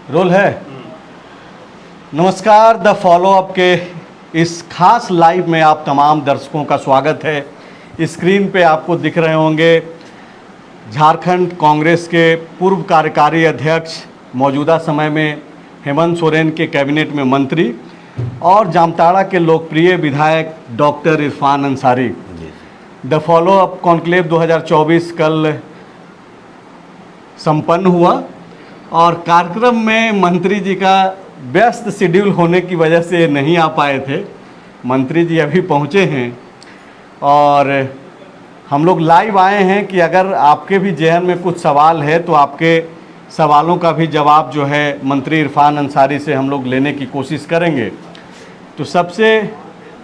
Role है। नमस्कार, the follow up के इस खास लाइव में आप तमाम दर्शकों का स्वागत है। स्क्रीन पे आपको दिख रहे होंगे झारखंड कांग्रेस के पूर्व कार्यकारी अध्यक्ष, मौजूदा समय में हेमंत सोरेन के कैबिनेट में मंत्री और जामताड़ा के लोकप्रिय विधायक doctor Irfan Ansari. The follow up conclave 2024 कल संपन्न हुआ और कार्यक्रम में मंत्री जी का व्यस्त शेड्यूल होने की वजह से नहीं आ पाए थे। मंत्री जी अभी पहुंचे हैं और हम लोग लाइव आए हैं कि अगर आपके भी जहन में कुछ सवाल है तो आपके सवालों का भी जवाब जो है मंत्री इरफान अंसारी से हम लोग लेने की कोशिश करेंगे। तो सबसे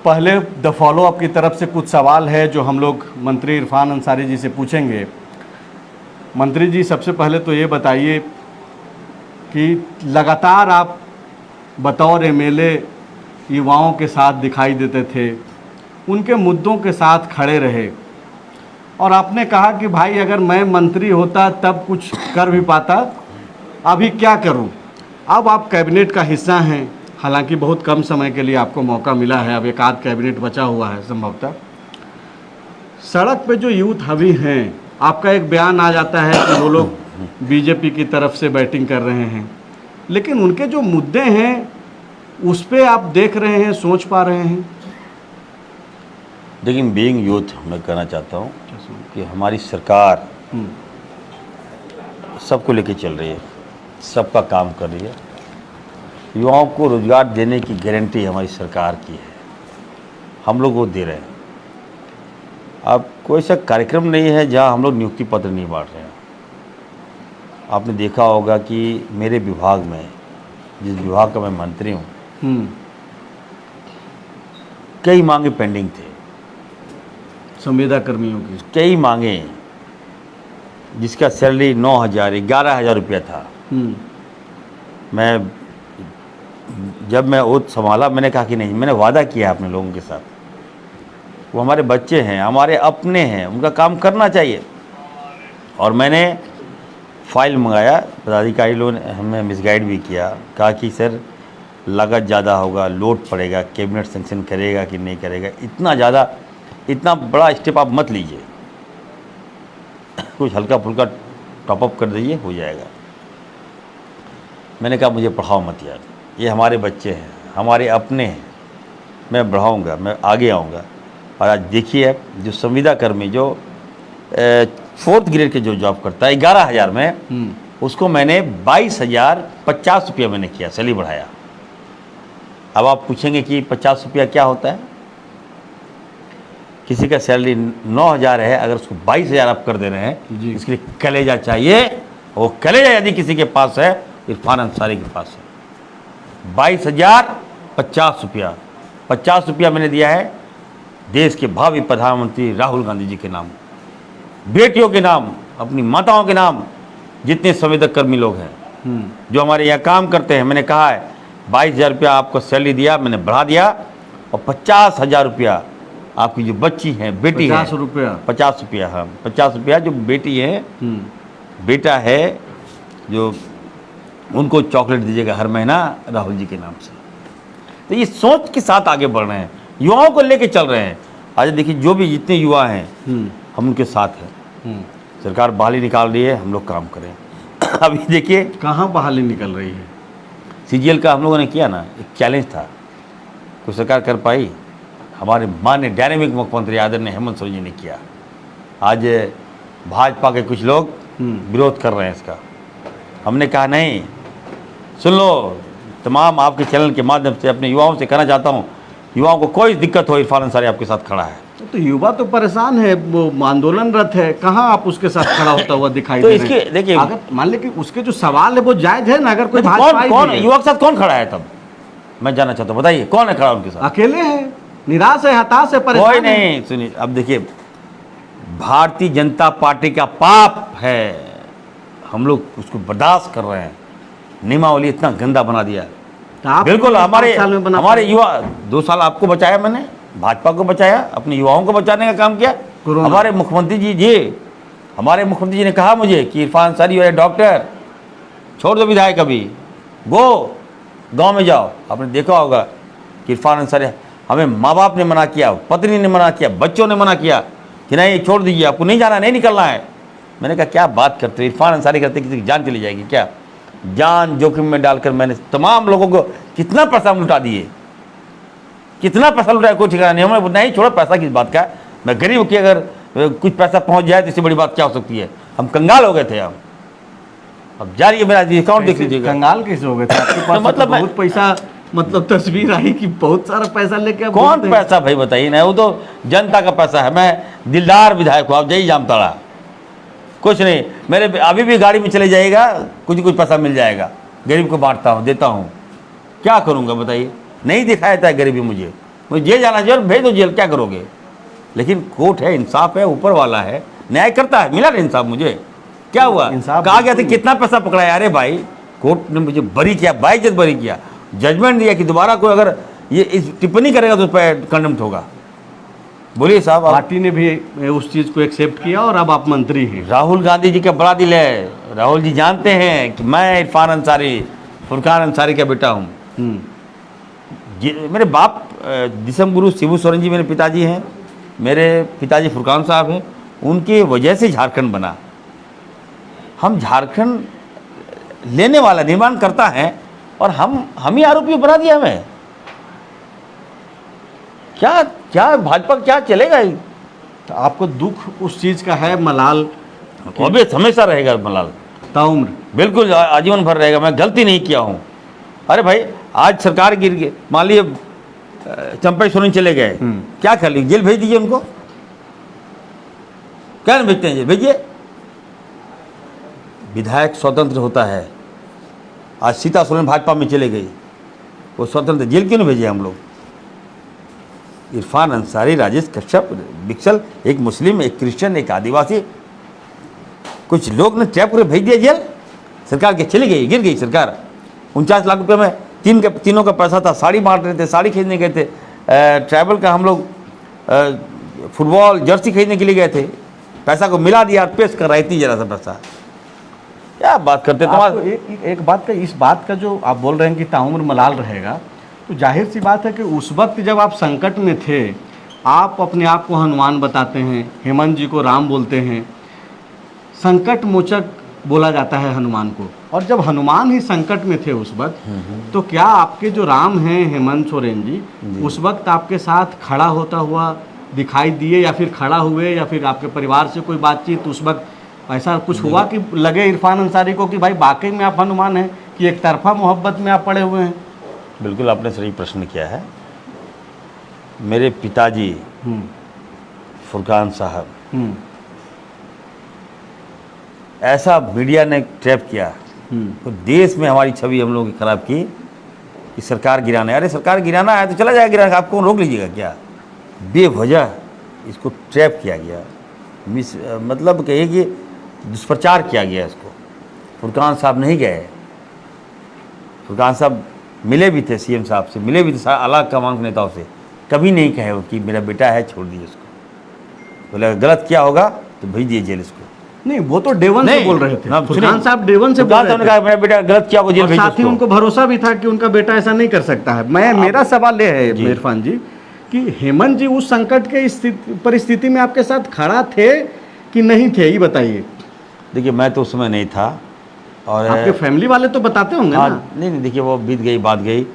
पहले द फॉलो अप की तरफ से कुछ सवाल है जो हम लोग मंत्री इरफान अंसारी जी से पूछेंगे। मंत्री जी, सबसे पहले तो ये बताइए कि लगातार आप बतौर एमएलए युवाओं के साथ दिखाई देते थे, उनके मुद्दों के साथ खड़े रहे और आपने कहा कि भाई अगर मैं मंत्री होता तब कुछ कर भी पाता, अभी क्या करूं। अब आप कैबिनेट का हिस्सा हैं, हालांकि बहुत कम समय के लिए आपको मौका मिला है, अब एक आध कैबिनेट बचा हुआ है संभवतः। सड़क पे जो यूथ अभी हैं, आपका एक बयान आ जाता है कि वो लोग बीजेपी की तरफ से बैटिंग कर रहे हैं, लेकिन उनके जो मुद्दे हैं उस पे आप देख रहे हैं, सोच पा रहे हैं? लेकिन बीइंग यूथ मैं कहना चाहता हूँ कि हमारी सरकार सबको लेके चल रही है, सबका काम कर रही है। युवाओं को रोज़गार देने की गारंटी हमारी सरकार की है, हम लोग वो दे रहे हैं। अब कोई सा कार्यक्रम नहीं है जहाँ हम लोग नियुक्ति पत्र नहीं बांट रहे हैं। आपने देखा होगा कि मेरे विभाग में, जिस विभाग का मैं मंत्री हूँ, कई मांगे पेंडिंग थे, संविदा कर्मियों की कई मांगे, जिसका सैलरी 9,000 11,000 रुपया था। जब मैं ओथ संभाला, मैंने कहा कि नहीं, मैंने वादा किया अपने लोगों के साथ, वो हमारे बच्चे हैं, हमारे अपने हैं, उनका काम करना चाहिए। और मैंने फाइल मंगाया, पदाधिकारी लोगों ने हमें मिसगाइड भी किया, कहा कि सर लागत ज़्यादा होगा, लोड पड़ेगा, कैबिनेट सेंक्शन करेगा कि नहीं करेगा, इतना बड़ा स्टेप आप मत लीजिए, कुछ हल्का फुल्का टॉपअप कर दीजिए, हो जाएगा। मैंने कहा मुझे पढ़ाओ मत यार, ये हमारे बच्चे हैं, हमारे अपने हैं, मैं बढ़ाऊँगा, मैं आगे आऊँगा। और आज देखिए, जो संविदा कर्मी जो 4th ग्रेड के जो जॉब करता है 11,000 में, उसको मैंने 22,050 रुपया मैंने किया, सैलरी बढ़ाया। अब आप पूछेंगे कि 50 रुपया क्या होता है? किसी का सैलरी 9,000 है, अगर उसको 22,000 आप कर दे रहे हैं, इसके लिए कलेजा चाहिए। वो कलेजा यदि किसी के पास है, इरफान अंसारी के पास है। 22,050 रुपया, 50 रुपया मैंने दिया है देश के भावी प्रधानमंत्री राहुल गांधी जी के नाम, बेटियों के नाम, अपनी माताओं के नाम, जितने संवेदक कर्मी लोग हैं जो हमारे यहाँ काम करते हैं। मैंने कहा है 22,000 रुपया आपको सैलरी दिया, मैंने बढ़ा दिया, और 50,000 रुपया आपकी जो बच्ची है, बेटी है, 50 रुपया, 50 रुपया, हाँ 50 रुपया जो बेटी है, बेटा है, जो उनको चॉकलेट दीजिएगा हर महीना राहुल जी के नाम से। तो ये सोच के साथ आगे बढ़ रहे हैं, युवाओं को लेके चल रहे हैं। आज देखिए, जो भी जितने युवा हैं हम उनके साथ हैं। सरकार बहाली निकाल रही है, हम लोग काम करें। अभी देखिए कहाँ बहाली निकल रही है? सीजीएल का हम लोगों ने किया ना, एक चैलेंज था, कोई सरकार कर पाई? हमारे माननीय डायनेमिक मुख्यमंत्री आदरणीय हेमंत सोरेन जी ने किया। आज भाजपा के कुछ लोग विरोध कर रहे हैं इसका। हमने कहा नहीं, सुन लो, तमाम आपके चैनल के माध्यम से अपने युवाओं से कहना चाहता हूँ, युवाओं को कोई दिक्कत हो, इरफान अंसारी आपके साथ खड़ा है। तो युवा तो परेशान है, वो आंदोलनरत है, कहाँ आप उसके साथ खड़ा होता हुआ दिखाई तो दे रहे हैं? इसके देखिए, अगर मान ले कि उसके जो सवाल है वो जायज है ना, अगर कोई कौन युवा के साथ कौन खड़ा है, तब मैं जानना चाहता हूँ, बताइए कौन है खड़ा उनके साथ? अकेले हैं, निराश है, हताश है, परेशान कोई नहीं। सुनिए, अब देखिए, भारतीय जनता पार्टी का पाप है, हम लोग उसको बर्दाश्त कर रहे हैं। नियमावली इतना गंदा बना दिया। बिल्कुल, हमारे युवा 2 साल आपको बचाया, मैंने भाजपा को बचाया, अपने युवाओं को बचाने का काम किया। हमारे मुख्यमंत्री जी ने कहा मुझे कि इरफान अंसारी है डॉक्टर, छोड़ दो विधायक, अभी गो गांव में जाओ। आपने देखा होगा कि इरफान अंसारी, हमें माँ बाप ने मना किया, पत्नी ने मना किया, बच्चों ने मना किया कि नहीं छोड़ दीजिए, आपको नहीं जाना, नहीं निकलना है। मैंने कहा क्या बात करते हो, इरफान अंसारी करते किसी की जान चली जाएगी क्या? जान जोखिम में डालकर मैंने तमाम लोगों को कितना पैसा लुटा दिए, कितना पैसा लुटाया, कोई ठिकाना नहीं। हमने नहीं छोड़ो, पैसा किस बात का है, मैं गरीब की अगर कुछ पैसा पहुंच जाए तो इससे बड़ी बात क्या हो सकती है। हम कंगाल हो गए थे। अब जा रही है मेरा अकाउंट देख लीजिएगा। कंगाल कैसे हो गए थे आपके पास? मतलब तो बहुत पैसा, मतलब तस्वीर आई कि बहुत सारा पैसा लेके आप कौन बोलते हैं। पैसा भाई बताइए ना, वो तो जनता का पैसा है। मैं दिलदार विधायक हूँ, आप जय जामताड़ा, कुछ नहीं। मेरे अभी भी गाड़ी में चले जाइएगा, कुछ पैसा मिल जाएगा, गरीब को बांटता हूँ, देता हूँ। क्या करूँगा बताइए, नहीं दिखाया था गरीबी। मुझे जेल जाना चाहिए, भेज दो जेल, क्या करोगे। लेकिन कोर्ट है, इंसाफ है, ऊपर वाला है, न्याय करता है। मिला ना इंसाफ मुझे, क्या हुआ, इंसाफ कहा गया था कितना पैसा पकड़ाया। अरे भाई कोर्ट ने मुझे बरी किया, बाइज्जत बरी किया, जजमेंट दिया कि दोबारा कोई अगर ये इस टिप्पणी करेगा तो उस पर कंडेम्ड होगा। बोलिए साहब। पार्टी ने भी उस चीज को एक्सेप्ट किया और अब आप मंत्री हैं। राहुल गांधी जी का बड़ा दिल है। राहुल जी जानते हैं कि मैं इरफान अंसारी, फुरकान अंसारी का बेटा हूँ। मेरे बाप दिसम गुरु शिबू सोरेन जी मेरे पिताजी हैं, मेरे पिताजी फुरकान साहब हैं, उनकी वजह से झारखंड बना। हम झारखंड लेने वाला, निर्माण करता है, और हम ही आरोपी बना दिया हमें। क्या क्या भाजपा क्या चलेगा। तो आपको दुख उस चीज का है, मलाल अभी हमेशा रहेगा मलाल, ताउम्र। बिल्कुल आजीवन भर रहेगा। मैं गलती नहीं किया हूँ। अरे भाई आज सरकार गिर गई, मान लीजिए चंपा सोरेन चले गए, क्या कर लीजिए, जेल भेज दीजिए उनको। क्या नहीं भेजते हैं जेल, भेजिए। विधायक स्वतंत्र होता है। आज सीता सोरेन भाजपा में चले गई, वो स्वतंत्र, जेल क्यों नहीं भेजे हम लोग। इरफान अंसारी, राजेश कश्यप, बिक्सल, एक मुस्लिम, एक क्रिश्चियन, एक आदिवासी, कुछ लोग ने ट्रैप करके भेज दिया जेल। सरकार के चली गई, गिर गई सरकार। 49 लाख रुपए में तीनों का पैसा था, साड़ी बांट रहे थे, साड़ी खरीदने गए थे। ट्रैवल का हम लोग फुटबॉल जर्सी खरीदने के लिए गए थे, पैसा को मिला दिया, पेश कर रहा है, इतनी जरा सा पैसा। क्या बात करते तुम्हारे। एक बात का, इस बात का जो आप बोल रहे हैं कि ताउम्र मलाल रहेगा, तो जाहिर सी बात है कि उस वक्त जब आप संकट में थे, आप अपने आप को हनुमान बताते हैं, हेमंत जी को राम बोलते हैं, संकट मोचक बोला जाता है हनुमान को। और जब हनुमान ही संकट में थे उस वक्त, तो क्या आपके जो राम हैं हेमंत सोरेन जी, उस वक्त आपके साथ खड़ा होता हुआ दिखाई दिए, या फिर खड़ा हुए, या फिर आपके परिवार से कोई बातचीत उस वक्त ऐसा कुछ हुआ कि लगे इरफान अंसारी को कि भाई वाकई में आप हनुमान हैं, कि एक तरफा मोहब्बत में आप पड़े हुए हैं? बिल्कुल आपने सही प्रश्न किया है। मेरे पिताजी फुरकान साहब, ऐसा मीडिया ने ट्रैप किया, तो देश में हमारी छवि हम लोगों की खराब की कि सरकार गिराना है। अरे सरकार गिराना है तो चला जाएगा गिराना, आपको रोक लीजिएगा क्या। बेवजह इसको ट्रैप किया गया, मतलब कहिए कि दुष्प्रचार किया गया इसको। फुरकान साहब नहीं गए, फुरकान साहब मिले भी थे, सीएम साहब से मिले भी थे, आला कमान के नेताओं से, कभी नहीं कहे वो कि मेरा बेटा है छोड़ दीजिए उसको। बोले अगर गलत किया होगा तो भेज दिए जेल इसको। नहीं, वो तो डेवन से बोल रहे थे, फुरकान साहब डेवन से बोल रहे थे। कहा मेरा बेटा गलत किया, वो जेल भेज दो। साथ ही उनको भरोसा भी था कि उनका बेटा ऐसा नहीं कर सकता है। मेरा सवाल ये है इरफान जी कि हेमंत जी उस संकट के परिस्थिति में आपके साथ खड़ा थे कि नहीं थे, ये बताइए। देखिए मैं तो उस समय नहीं था, और आपके फैमिली वाले तो बताते होंगे ना। नहीं देखिए वो बीत गई, बात गई।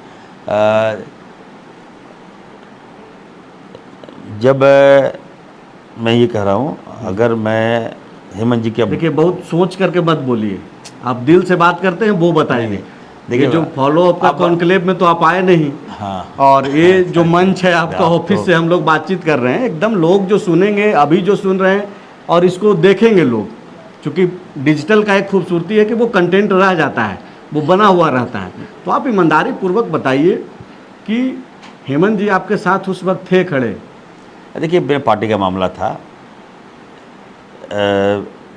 जब मैं ये कह रहा हूँ, अगर मैं हेमंत जी के, देखिए बहुत सोच करके मत बोलिए, आप दिल से बात करते हैं वो बताइए। देखिए जो फॉलो अप का कॉन्क्लेव में तो आप आए नहीं। हाँ, और ये जो मंच है आपका ऑफिस से हम लोग बातचीत कर रहे हैं, एकदम लोग जो सुनेंगे, अभी जो सुन रहे हैं और इसको देखेंगे लोग, क्योंकि डिजिटल का एक खूबसूरती है कि वो कंटेंट रह जाता है, वो बना हुआ रहता है। तो आप ईमानदारी पूर्वक बताइए कि हेमंत जी आपके साथ उस वक्त थे खड़े। देखिए मेरे पार्टी का मामला था,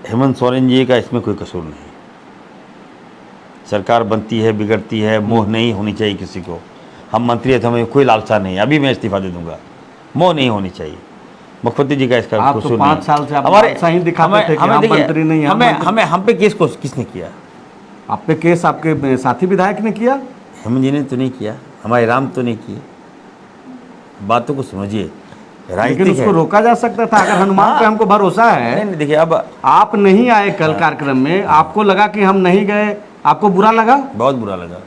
हेमंत सोरेन जी का इसमें कोई कसूर नहीं। सरकार बनती है, बिगड़ती है, मोह नहीं होनी चाहिए किसी को। हम मंत्री है तो हमें कोई लालसा नहीं, अभी मैं इस्तीफा दे दूंगा, मोह नहीं होनी चाहिए। मुख्यमंत्री जी का इसका कसूर नहीं। 5 साल से आप लालसा ही दिखाते थे कि हम मंत्री नहीं हैं। हम पे केस किसने किया? आप पे केस आपके साथी विधायक ने किया? हेमंत जी ने तो नहीं किया, हमारे राम तो नहीं किए। बातों को समझिए, लेकिन राजनीतिक उसको है। रोका जा सकता था। अगर हनुमान पे हमको भरोसा नहीं है। नहीं, देखिए अब आप नहीं आए कल कार्यक्रम में, आपको लगा कि हम नहीं गए, आपको बुरा लगा, बहुत बुरा लगा,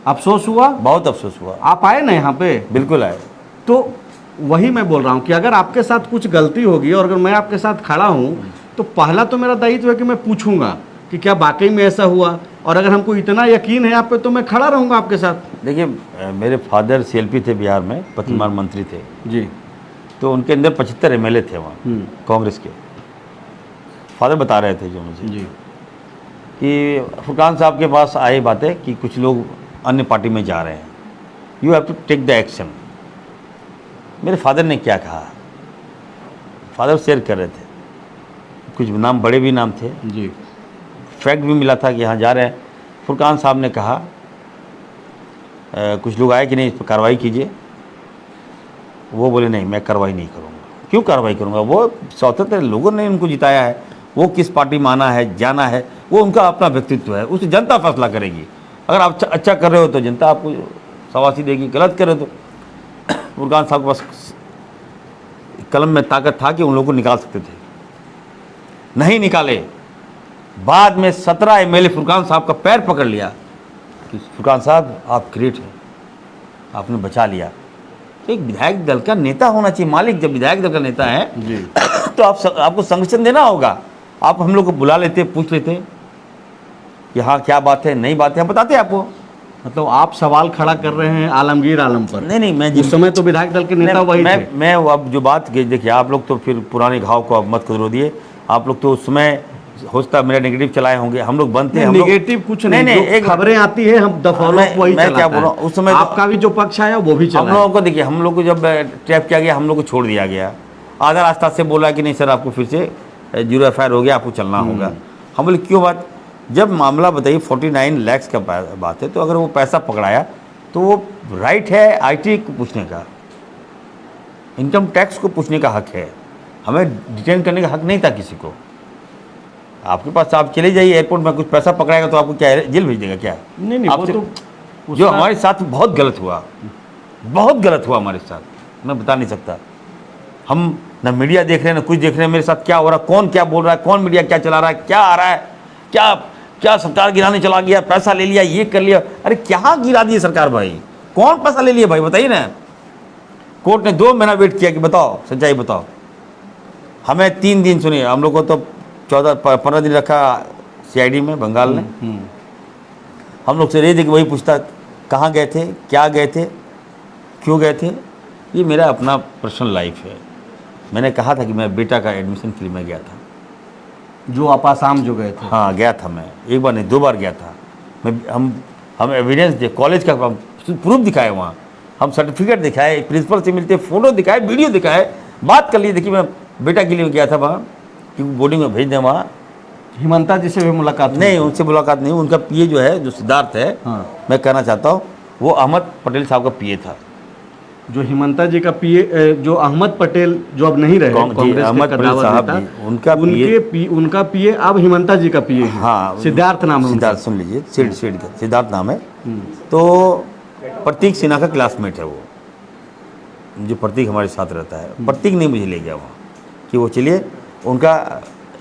अफसोस हुआ, बहुत अफसोस हुआ। आप आए ना यहाँ पे। बिल्कुल आए। तो वही मैं बोल रहा हूँ कि अगर आपके साथ कुछ गलती होगी और अगर मैं आपके साथ खड़ा हूँ तो पहला तो मेरा दायित्व है कि मैं पूछूंगा कि क्या वाकई में ऐसा हुआ, और अगर हमको इतना यकीन है आप पे तो मैं खड़ा रहूंगा आपके साथ। देखिए मेरे फादर सीएलपी थे बिहार में, प्रतिमान मंत्री थे जी तो उनके अंदर 75 एमएलए थे वहाँ कांग्रेस के। फादर बता रहे थे जो मुझे जी कि फुरकान साहब के पास आई बातें कि कुछ लोग अन्य पार्टी में जा रहे हैं, you have to take the action. मेरे फादर ने क्या कहा, फादर शेयर कर रहे थे, कुछ नाम बड़े भी नाम थे, जी फैक्ट भी मिला था कि यहाँ जा रहे हैं। फुरकान साहब ने कहा कुछ लोग आए कि नहीं इस पर कार्रवाई कीजिए। वो बोले नहीं मैं कार्रवाई नहीं करूँगा। क्यों कार्रवाई करूँगा, वो स्वतंत्र लोगों ने उनको जिताया है, वो किस पार्टी में आना है जाना है वो उनका अपना व्यक्तित्व है, उसे जनता फैसला करेगी। अगर आप अच्छा कर रहे हो तो जनता आपको शाबाशी देगी, गलत कर रहे हो तो फुरकान साहब के पास कलम में ताकत था कि उन लोगों को निकाल सकते थे, नहीं निकाले। बाद में 17 एमएलए फुरकान साहब का पैर पकड़ लिया कि फुरकान साहब आप ग्रेट हैं, आपने बचा लिया। तो एक विधायक दल का नेता होना चाहिए मालिक, जब विधायक दल का नेता है जी तो आपको संरक्षण देना होगा। आप हम लोग को बुला लेते, पूछ लेते कि हाँ क्या बात है, नई बात है, हम बताते आपको। मतलब आप सवाल खड़ा कर रहे हैं आलमगीर आलम पर। नहीं मैं उस समय तो विधायक दल के नेता वही थे। मैं अब जो बात देखिए, आप लोग तो फिर पुराने घाव को अब मत करो दिए। आप लोग तो उस समय होता मेरा नेगेटिव चलाए होंगे, हम लोग बनते हैं, नेगेटिव कुछ नहीं, एक खबरें आती है हम दफॉलो वही मैं क्या बोल रहा हूँ, उस समय आपका भी जो पक्ष आया वो भी चला। हम लोगों को देखिए, हम लोग को जब ट्रैप किया गया हम लोग को छोड़ दिया गया। आधा रास्ता से बोला कि नहीं सर आपको फिर से 0 FIR हो गया, आपको चलना होगा। हम बोले क्यों बात, जब मामला बताइए 49 लाख का बात है, तो अगर वो पैसा पकड़ाया तो वो राइट है IT को पूछने का, इनकम टैक्स को पूछने का हक है, हमें डिटेन करने का हक नहीं था किसी को। आपके पास आप चले जाइए एयरपोर्ट में, कुछ पैसा पकड़ाएगा तो आपको क्या जेल भेज देगा क्या? नहीं आपसे वो जो हमारे साथ बहुत गलत हुआ, बहुत गलत हुआ हमारे साथ, मैं बता नहीं सकता। हम ना मीडिया देख रहे हैं ना कुछ देख रहे हैं, मेरे साथ क्या हो रहा है, कौन क्या बोल रहा है, कौन मीडिया क्या चला रहा है, क्या आ रहा है, क्या क्या सरकार गिराने चला गया, पैसा ले लिया, ये कर लिया। अरे क्या गिरा दिए सरकार भाई, कौन पैसा ले लिया भाई बताइए ना। कोर्ट ने 2 महीना वेट किया कि बताओ सच्चाई बताओ। हमें 3 दिन सुनिए, हम लोग को तो 14-15 दिन रखा CID में बंगाल ने। हम लोग से रह कि वही पूछता कहाँ गए थे, क्या गए थे, क्यों गए थे। ये मेरा अपना पर्सनल लाइफ है। मैंने कहा था कि मैं बेटा का एडमिशन के लिए मैं गया था, जो आप आसाम जो गए थे। हाँ गया था मैं, 1 बार नहीं 2 बार गया था मैं। हम एविडेंस दे, कॉलेज का प्रूफ दिखाए, वहाँ हम सर्टिफिकेट दिखाए, प्रिंसिपल से मिलते फ़ोटो दिखाए, वीडियो दिखाए, बात कर ली। देखिए मैं बेटा के लिए गया था वहाँ, क्योंकि बोर्डिंग में भेज दें वहाँ। हिमंता जी से भी मुलाकात नहीं, उनसे मुलाकात नहीं, उनका PA जो है, जो सिद्धार्थ है, हाँ। मैं कहना चाहता हूँ वो अहमद पटेल साहब का PA था। जो हिमंता जी का PA, जो अहमद पटेल जो अब नहीं रहे कांग्रेस अहमद के पटेल कदावर साहब नेता, भी, उनका PA अब हिमंता जी का PA है। हाँ सिद्धार्थ नाम है उनका। सिद्धार्थ, सुन लीजिए, सेठ का सिद्धार्थ नाम है। तो प्रतीक सिन्हा का क्लासमेट है वो, जो प्रतीक हमारे साथ रहता है। प्रतीक ने मुझे ले गया वहाँ कि वो चलिए, उनका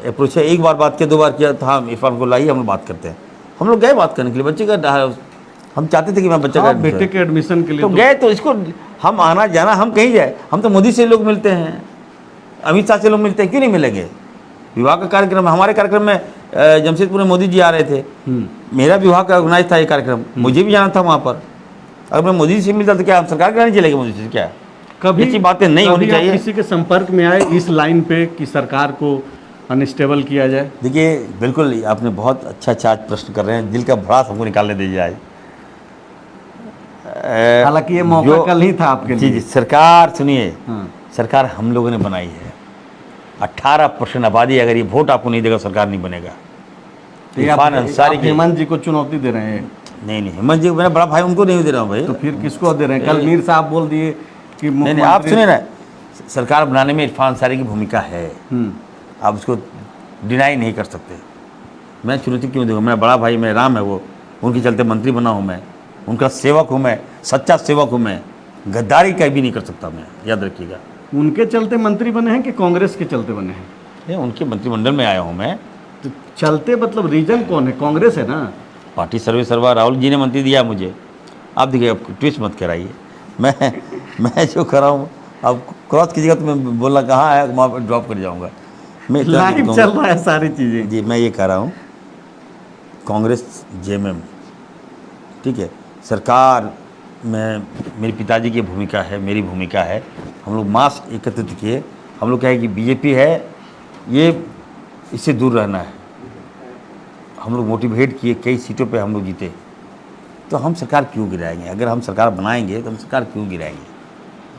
अप्रोच है। 1 बार बात किया, 2 बार किया था, हम इरफान को लाइए हम लोग बात करते हैं। हम लोग गए बात करने के लिए, बच्चे का हम चाहते थे कि मैं बच्चा का बेटे के एडमिशन के लिए तो गए। तो इसको हम आना जाना, हम कहीं जाए, हम तो मोदी से लोग मिलते हैं, अमित शाह से लोग मिलते हैं, क्यों नहीं मिलेंगे। विवाह का कार्यक्रम, हमारे कार्यक्रम में जमशेदपुर में मोदी जी आ रहे थे, मेरा विवाह का ऑर्गेनाइज था ये कार्यक्रम, मुझे भी जाना था वहाँ पर। अगर मैं मोदी जी से मिलता तो क्या हम सरकार के नहीं चलेंगे मोदी से? क्या कभी ऐसी बातें नहीं होनी चाहिए। किसी के संपर्क में आए इस लाइन पे कि सरकार को अनस्टेबल किया जाए? देखिए बिल्कुल, आपने बहुत अच्छा आज प्रश्न कर रहे हैं, दिल का भड़ास हमको निकालने दीजिए आज। हालांकि ये मौका कल ही था आपके लिए। जी, सरकार सुनिए, सरकार हम लोगों ने बनाई है। 18% आबादी, अगर ये वोट आपको नहीं देगा सरकार नहीं बनेगा। इरफान अंसारी की हेमंत जी को चुनौती दे रहे हैं? नहीं, हेमंत जी मेरा बड़ा भाई, उनको नहीं दे रहा हूँ भाई। तो फिर किसको दे रहे हैं? कल मीर साहब बोल दिए कि नहीं, आप सुनिए ना, सरकार बनाने में इरफान अंसारी की भूमिका है, आप उसको डिनाई नहीं कर सकते। मैं चुनौती क्यों दूंगा? मेरा बड़ा भाई, मेरा राम है वो, उनके चलते मंत्री बना हूँ मैं, उनका सेवक हूँ मैं, सच्चा सेवक हूँ मैं, गद्दारी कहीं भी नहीं कर सकता मैं, याद रखिएगा। उनके चलते मंत्री बने हैं कि कांग्रेस के चलते बने हैं? ये उनके मंत्रिमंडल में आया हूँ मैं। तो चलते मतलब रीजन कौन है? कांग्रेस है ना। पार्टी सर्वे सर्वा राहुल जी ने मंत्री दिया मुझे। आप देखिए, अब ट्विस्ट मत कराइए। मैं जो कर रहा हूँ, अब क्रॉस कीजिएगा तो मैं बोलना कहाँ है, वहाँ पर ड्रॉप कर जाऊँगा। मैं इतना लाइव चल रहा है सारी चीज़ें। जी, मैं ये कह रहा हूँ, कांग्रेस जेएमएम, ठीक है, सरकार में मेरे पिताजी की भूमिका है, मेरी भूमिका है। हम लोग मास एकत्रित किए, हम लोग कहे कि बीजेपी है, ये इससे दूर रहना है। हम लोग मोटिवेट किए, कई सीटों पे हम लोग जीते। तो हम सरकार क्यों गिराएंगे? अगर हम सरकार बनाएंगे तो हम सरकार क्यों गिराएंगे?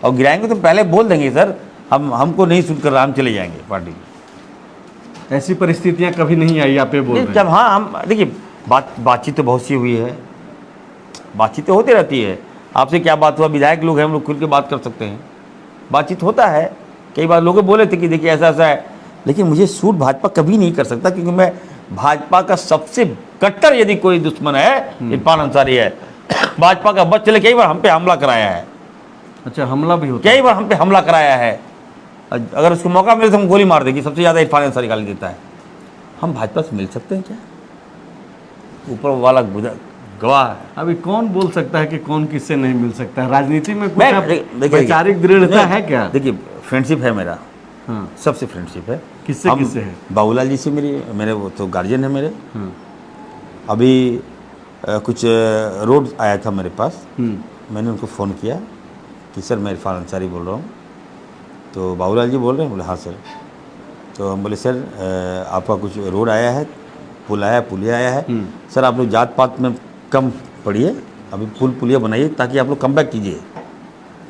और गिराएंगे तो पहले बोल देंगे सर, हमको नहीं सुनकर हम चले जाएंगे पार्टी में। ऐसी परिस्थितियां कभी नहीं आई, आप ये बोल रहे हैं? जब हाँ, हम देखिए, बातचीत तो बहुत सी हुई है, बातचीत तो होती रहती है। आपसे क्या बात हुआ? विधायक लोग हैं, हम लोग खुल के बात कर सकते हैं, बातचीत होता है। कई बार लोग बोले थे कि देखिए ऐसा ऐसा है, लेकिन मुझे सूट भाजपा कभी नहीं कर सकता, क्योंकि मैं भाजपा का सबसे कट्टर यदि कोई दुश्मन है, इरफान अंसारी है। भाजपा का बच चले, कई बार हम पे हमला कराया है। अच्छा, हमला भी होता कई बार हम पे हमला कराया है। अगर उसको मौका मिले तो हम गोली मार देगी। सबसे ज़्यादा इरफान अंसारी गाली देता है। हम भाजपा से मिल सकते हैं क्या? ऊपर वाला गवाह है। अभी कौन बोल सकता है कि कौन किससे नहीं मिल सकता है? राजनीति में कुछ देखिए, वैचारिक दृढ़ता है क्या? देखिए, फ्रेंडशिप है मेरा, हाँ, सबसे फ्रेंडशिप है। किससे किससे है? बाबूलाल जी से मेरे वो तो गार्जियन है मेरे। हाँ, अभी कुछ रोड आया था मेरे पास, मैंने उनको फ़ोन किया कि सर मैं इरफान अंसारी बोल रहा हूँ। तो बाबूलाल जी बोल रहे हैं? बोले हाँ सर। तो हम बोले सर आपका कुछ रोड आया है, पुल आया है, पुलिया आया है। सर आप लोग जात पात में कम पड़िए, अभी पुल पुलिया बनाइए ताकि आप लोग कम बैक कीजिए।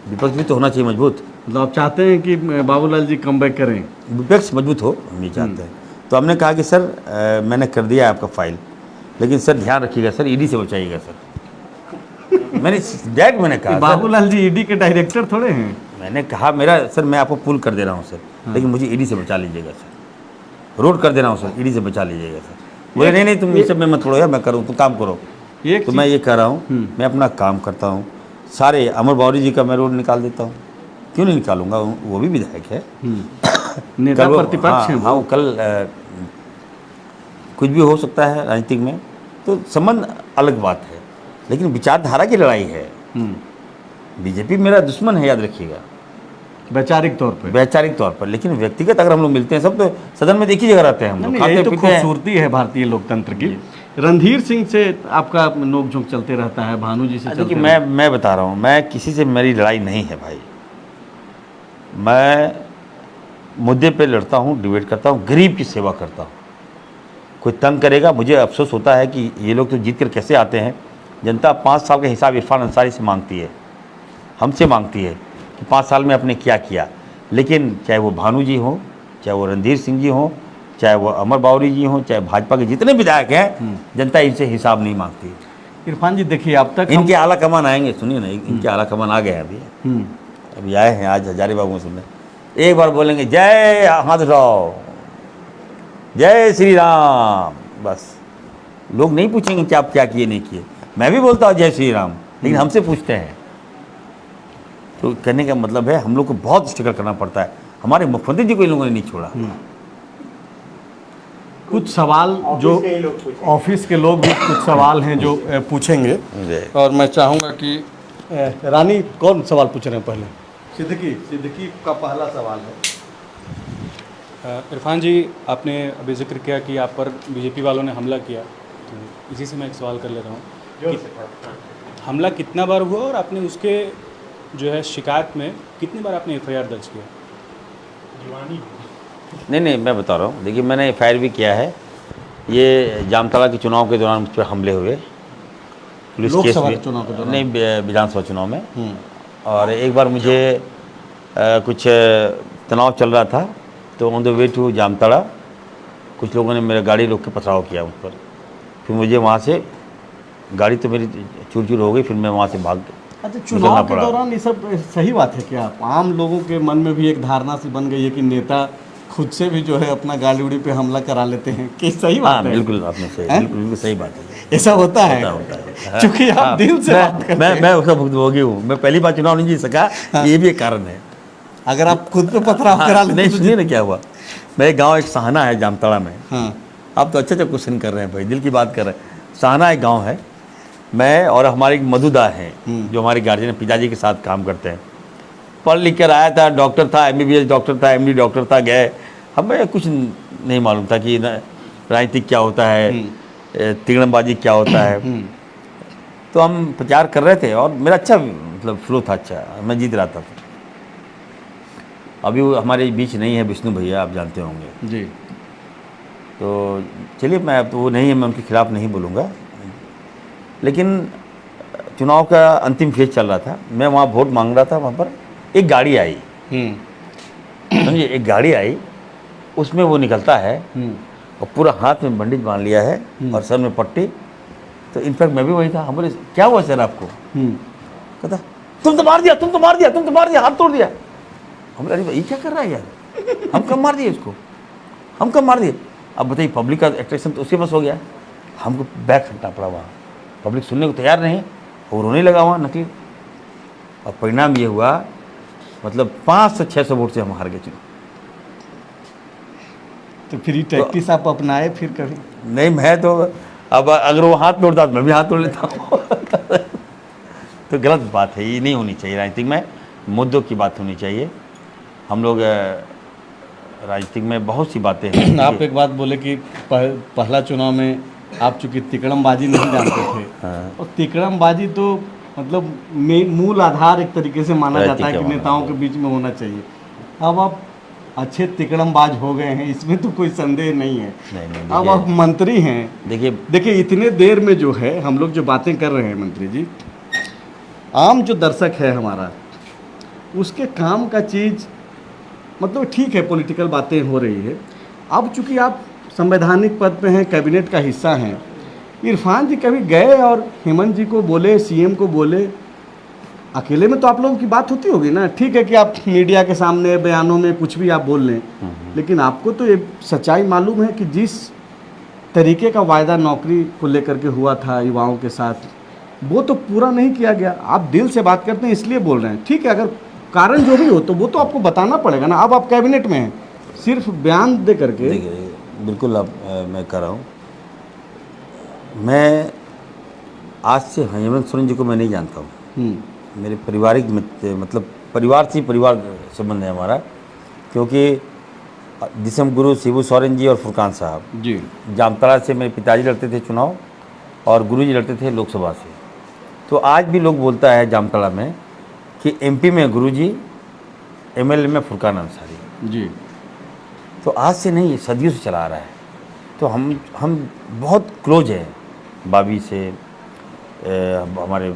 विपक्ष भी तो होना चाहिए मजबूत। मतलब आप चाहते हैं कि बाबूलाल जी कम बैक करें? विपक्ष मजबूत हो, हम ये चाहते हैं। तो हमने कहा कि सर मैंने कर दिया है आपका फाइल, लेकिन सर ध्यान रखिएगा सर, ईडी से बचाइएगा सर। मैंने कहा बाबूलाल जी ईडी के डायरेक्टर थोड़े हैं। मैंने कहा मेरा सर, मैं आपको पुल कर दे रहा हूँ सर, लेकिन मुझे ईडी से बचा लीजिएगा सर। रोड कर दे रहा हूँ सर, ईडी से बचा लीजिएगा सर। बोले नहीं तुम ये सब में मत पड़ो यार, मैं करूँ, तुम काम करो। तो मैं ये कह रहा हूँ, मैं अपना काम करता हूँ। सारे अमर बावरी जी का मैं रोड निकाल देता हूँ, क्यों नहीं निकालूंगा? वो भी विधायक है, नेता प्रतिपक्ष है। हाँ, कल कुछ भी हो सकता है राजनीतिक में, तो संबंध अलग बात है, लेकिन विचारधारा की लड़ाई है। बीजेपी मेरा दुश्मन है, याद रखिएगा, वैचारिक तौर पर। लेकिन व्यक्तिगत अगर हम लोग मिलते हैं, सब तो सदन में एक ही जगह रहते हैं हम लोग, यही तो खूबसूरती है भारतीय लोकतंत्र की। रणधीर सिंह से आपका नोकझोंक चलते रहता है, भानु जी से? देखिए, मैं बता रहा हूँ, मैं किसी से मेरी लड़ाई नहीं है भाई। मैं मुद्दे पे लड़ता हूँ, डिबेट करता हूँ, गरीब की सेवा करता हूँ। कोई तंग करेगा, मुझे अफसोस होता है कि ये लोग तो जीत कर कैसे आते हैं। जनता 5 साल का हिसाब इरफान अंसारी से मांगती है, हमसे मांगती है कि 5 साल में आपने क्या किया। लेकिन चाहे वो भानु जी हों, चाहे वो रणधीर सिंह जी हों, चाहे वो अमर बावरी जी हों, चाहे भाजपा के जितने विधायक हैं, जनता इनसे हिसाब नहीं मांगती। इरफान जी देखिए, अब तक इनके आला कमान आएंगे, सुनिए ना, इनके आला कमान आ गए हैं अभी आए हैं आज हजारीबाग सुनने। एक बार बोलेंगे जय, हाथ उठाओ, जय श्री राम, बस। लोग नहीं पूछेंगे कि आप क्या किए नहीं किए। मैं भी बोलता हूँ जय श्री राम, लेकिन हमसे पूछते हैं। तो कहने का मतलब है हम लोग को बहुत स्ट्रगल करना पड़ता है। हमारे मुख्यमंत्री जी को इन लोगों ने नहीं छोड़ा। कुछ सवाल जो ऑफिस के लोग भी कुछ सवाल हैं जो पूछेंगे, और मैं चाहूँगा कि रानी कौन सवाल पूछ रहे हैं पहले? सिद्दीकी का पहला सवाल है। इरफान जी, आपने अभी जिक्र किया कि आप पर बीजेपी वालों ने हमला किया, तो इसी से मैं एक सवाल कर ले रहा हूँ कि हमला कितना बार हुआ और आपने उसके जो है शिकायत में कितनी बार आपने एफआईआर दर्ज किया? नहीं, मैं बता रहा हूँ। देखिए, मैंने एफआईआर भी किया है। ये जामताड़ा के चुनाव के दौरान मुझ पर हमले हुए, पुलिस केस में, नहीं विधानसभा चुनाव में। और एक बार मुझे कुछ तनाव चल रहा था, तो on the way to Jamtara कुछ लोगों ने मेरा गाड़ी रोक के पथराव किया उस पर। फिर मुझे वहाँ से गाड़ी तो मेरी चूर चूर हो गई, फिर मैं वहाँ से भाग गया। अच्छा, चुनाव के दौरान ये सब सही बात है क्या? आम लोगों के मन में भी एक धारणा सी बन गई है कि नेता खुद से भी जो है अपना गाली उड़ी पे हमला करा लेते हैं, कि सही हाँ बात है? बिल्कुल आपने सही, हैं? बिल्कुल सही बात है। ऐसा होता है? होता है। क्योंकि आप हाँ, दिल से बात करते हैं। मैं उसका भुक्तभोगी हूँ। मैं पहली बार चुनाव नहीं जीत सका, ये भी एक कारण है। अगर आप खुद पे पथराव करा हाँ, लेते नहीं तो सुनिए ना क्या हुआ। मेरे गांव एक सहाना है जामताड़ा में। हाँ आप तो अच्छा क्वेश्चन कर रहे हैं भाई, दिल की बात कर रहे हैं। सहाना एक गांव है, मैं और हमारे एक मधुदा हैं जो हमारे गार्जियन पिताजी के साथ काम करते हैं। पढ़ लिख कर आया था, डॉक्टर था, MBBS डॉक्टर था, MD डॉक्टर था। गए, हमें कुछ नहीं मालूम था कि राजनीतिक क्या होता है, तिगड़मबाजी क्या होता है। तो हम प्रचार कर रहे थे और मेरा अच्छा मतलब फ्लो था, अच्छा मैं जीत रहा था। अभी वो हमारे बीच नहीं है, विष्णु भैया आप जानते होंगे जी। तो चलिए, मैं अब तो वो नहीं है, मैं उनके खिलाफ़ नहीं बोलूँगा। लेकिन चुनाव का अंतिम फेज चल रहा था, मैं वहाँ वोट मांग रहा था। वहाँ पर एक गाड़ी आई, समझिए एक गाड़ी आई, उसमें वो निकलता है और पूरा हाथ में बंडेज बांध लिया है और सर में पट्टी। तो इनफैक्ट मैं भी वही था। हम बोले क्या हुआ सर आपको? कहता तुम तो मार दिया, तुम तो मार दिया, तुम तो मार दिया, हाथ तोड़ दिया। हम बोले अरे भाई क्या कर रहा है यार, हम कब मार दिए इसको, हम कब मार दिए? अब बताइए, पब्लिक का अट्रैक्शन तो उसके पास हो गया, हमको बैक हटना पड़ा वहाँ। पब्लिक सुनने को तैयार नहीं और रोने लगा वहाँ नकली। और परिणाम ये हुआ, मतलब 500 से 600 वोट से हम हार गए चुनाव। तो फिर ये टैक्टिस आप अपनाए फिर कभी? नहीं, मैं तो अब अगर वो हाथ तोड़ता तो मैं भी हाथ तोड़ लेता हूँ। तो गलत बात है, ये नहीं होनी चाहिए। राजनीतिक में मुद्दों की बात होनी चाहिए। हम लोग राजनीतिक में बहुत सी बातें हैं। आप एक बात बोले कि पहला चुनाव में आप चूंकि तिकड़मबाजी नहीं जानते थे, हाँ। और तिकड़मबाजी तो मतलब मूल आधार एक तरीके से माना राजनीतिक जाता है का कि माना नेताओं जाता के बीच में होना चाहिए। अब आप अच्छे तिकड़मबाज हो गए हैं, इसमें तो कोई संदेह नहीं है। नहीं, अब आप मंत्री हैं, देखिए इतने देर में जो है हम लोग जो बातें कर रहे हैं मंत्री जी, आम जो दर्शक है हमारा, उसके काम का चीज़ मतलब ठीक है, पॉलिटिकल बातें हो रही है। अब चूंकि आप संवैधानिक पद पे हैं, कैबिनेट का हिस्सा हैं, इरफान जी कभी गए और हेमंत जी को बोले, CM को बोले? अकेले में तो आप लोगों की बात होती होगी ना। ठीक है कि आप मीडिया के सामने बयानों में कुछ भी आप बोल लें, लेकिन आपको तो ये सच्चाई मालूम है कि जिस तरीके का वायदा नौकरी को लेकर के हुआ था युवाओं के साथ, वो तो पूरा नहीं किया गया। आप दिल से बात करते हैं इसलिए बोल रहे हैं, ठीक है, अगर कारण जो भी हो तो वो तो आपको बताना पड़ेगा ना। अब आप कैबिनेट में हैं, सिर्फ बयान दे करके। देखिए बिल्कुल अब मैं कर रहा हूँ। मैं आज से हेमंत सोरेन जी को मैं नहीं जानता हूँ। मेरे पारिवारिक मतलब परिवार से परिवार संबंध है हमारा, क्योंकि जिसम गुरु शिबू सोरेन जी और फुरकान साहब जी, जामताड़ा से मेरे पिताजी लड़ते थे चुनाव और गुरुजी लड़ते थे लोकसभा से। तो आज भी लोग बोलता है जामताड़ा में कि MP में गुरुजी, MLA में फुरकान अंसारी जी। तो आज से नहीं, सदियों से चला आ रहा है। तो हम बहुत क्लोज हैं बाबी से, हमारे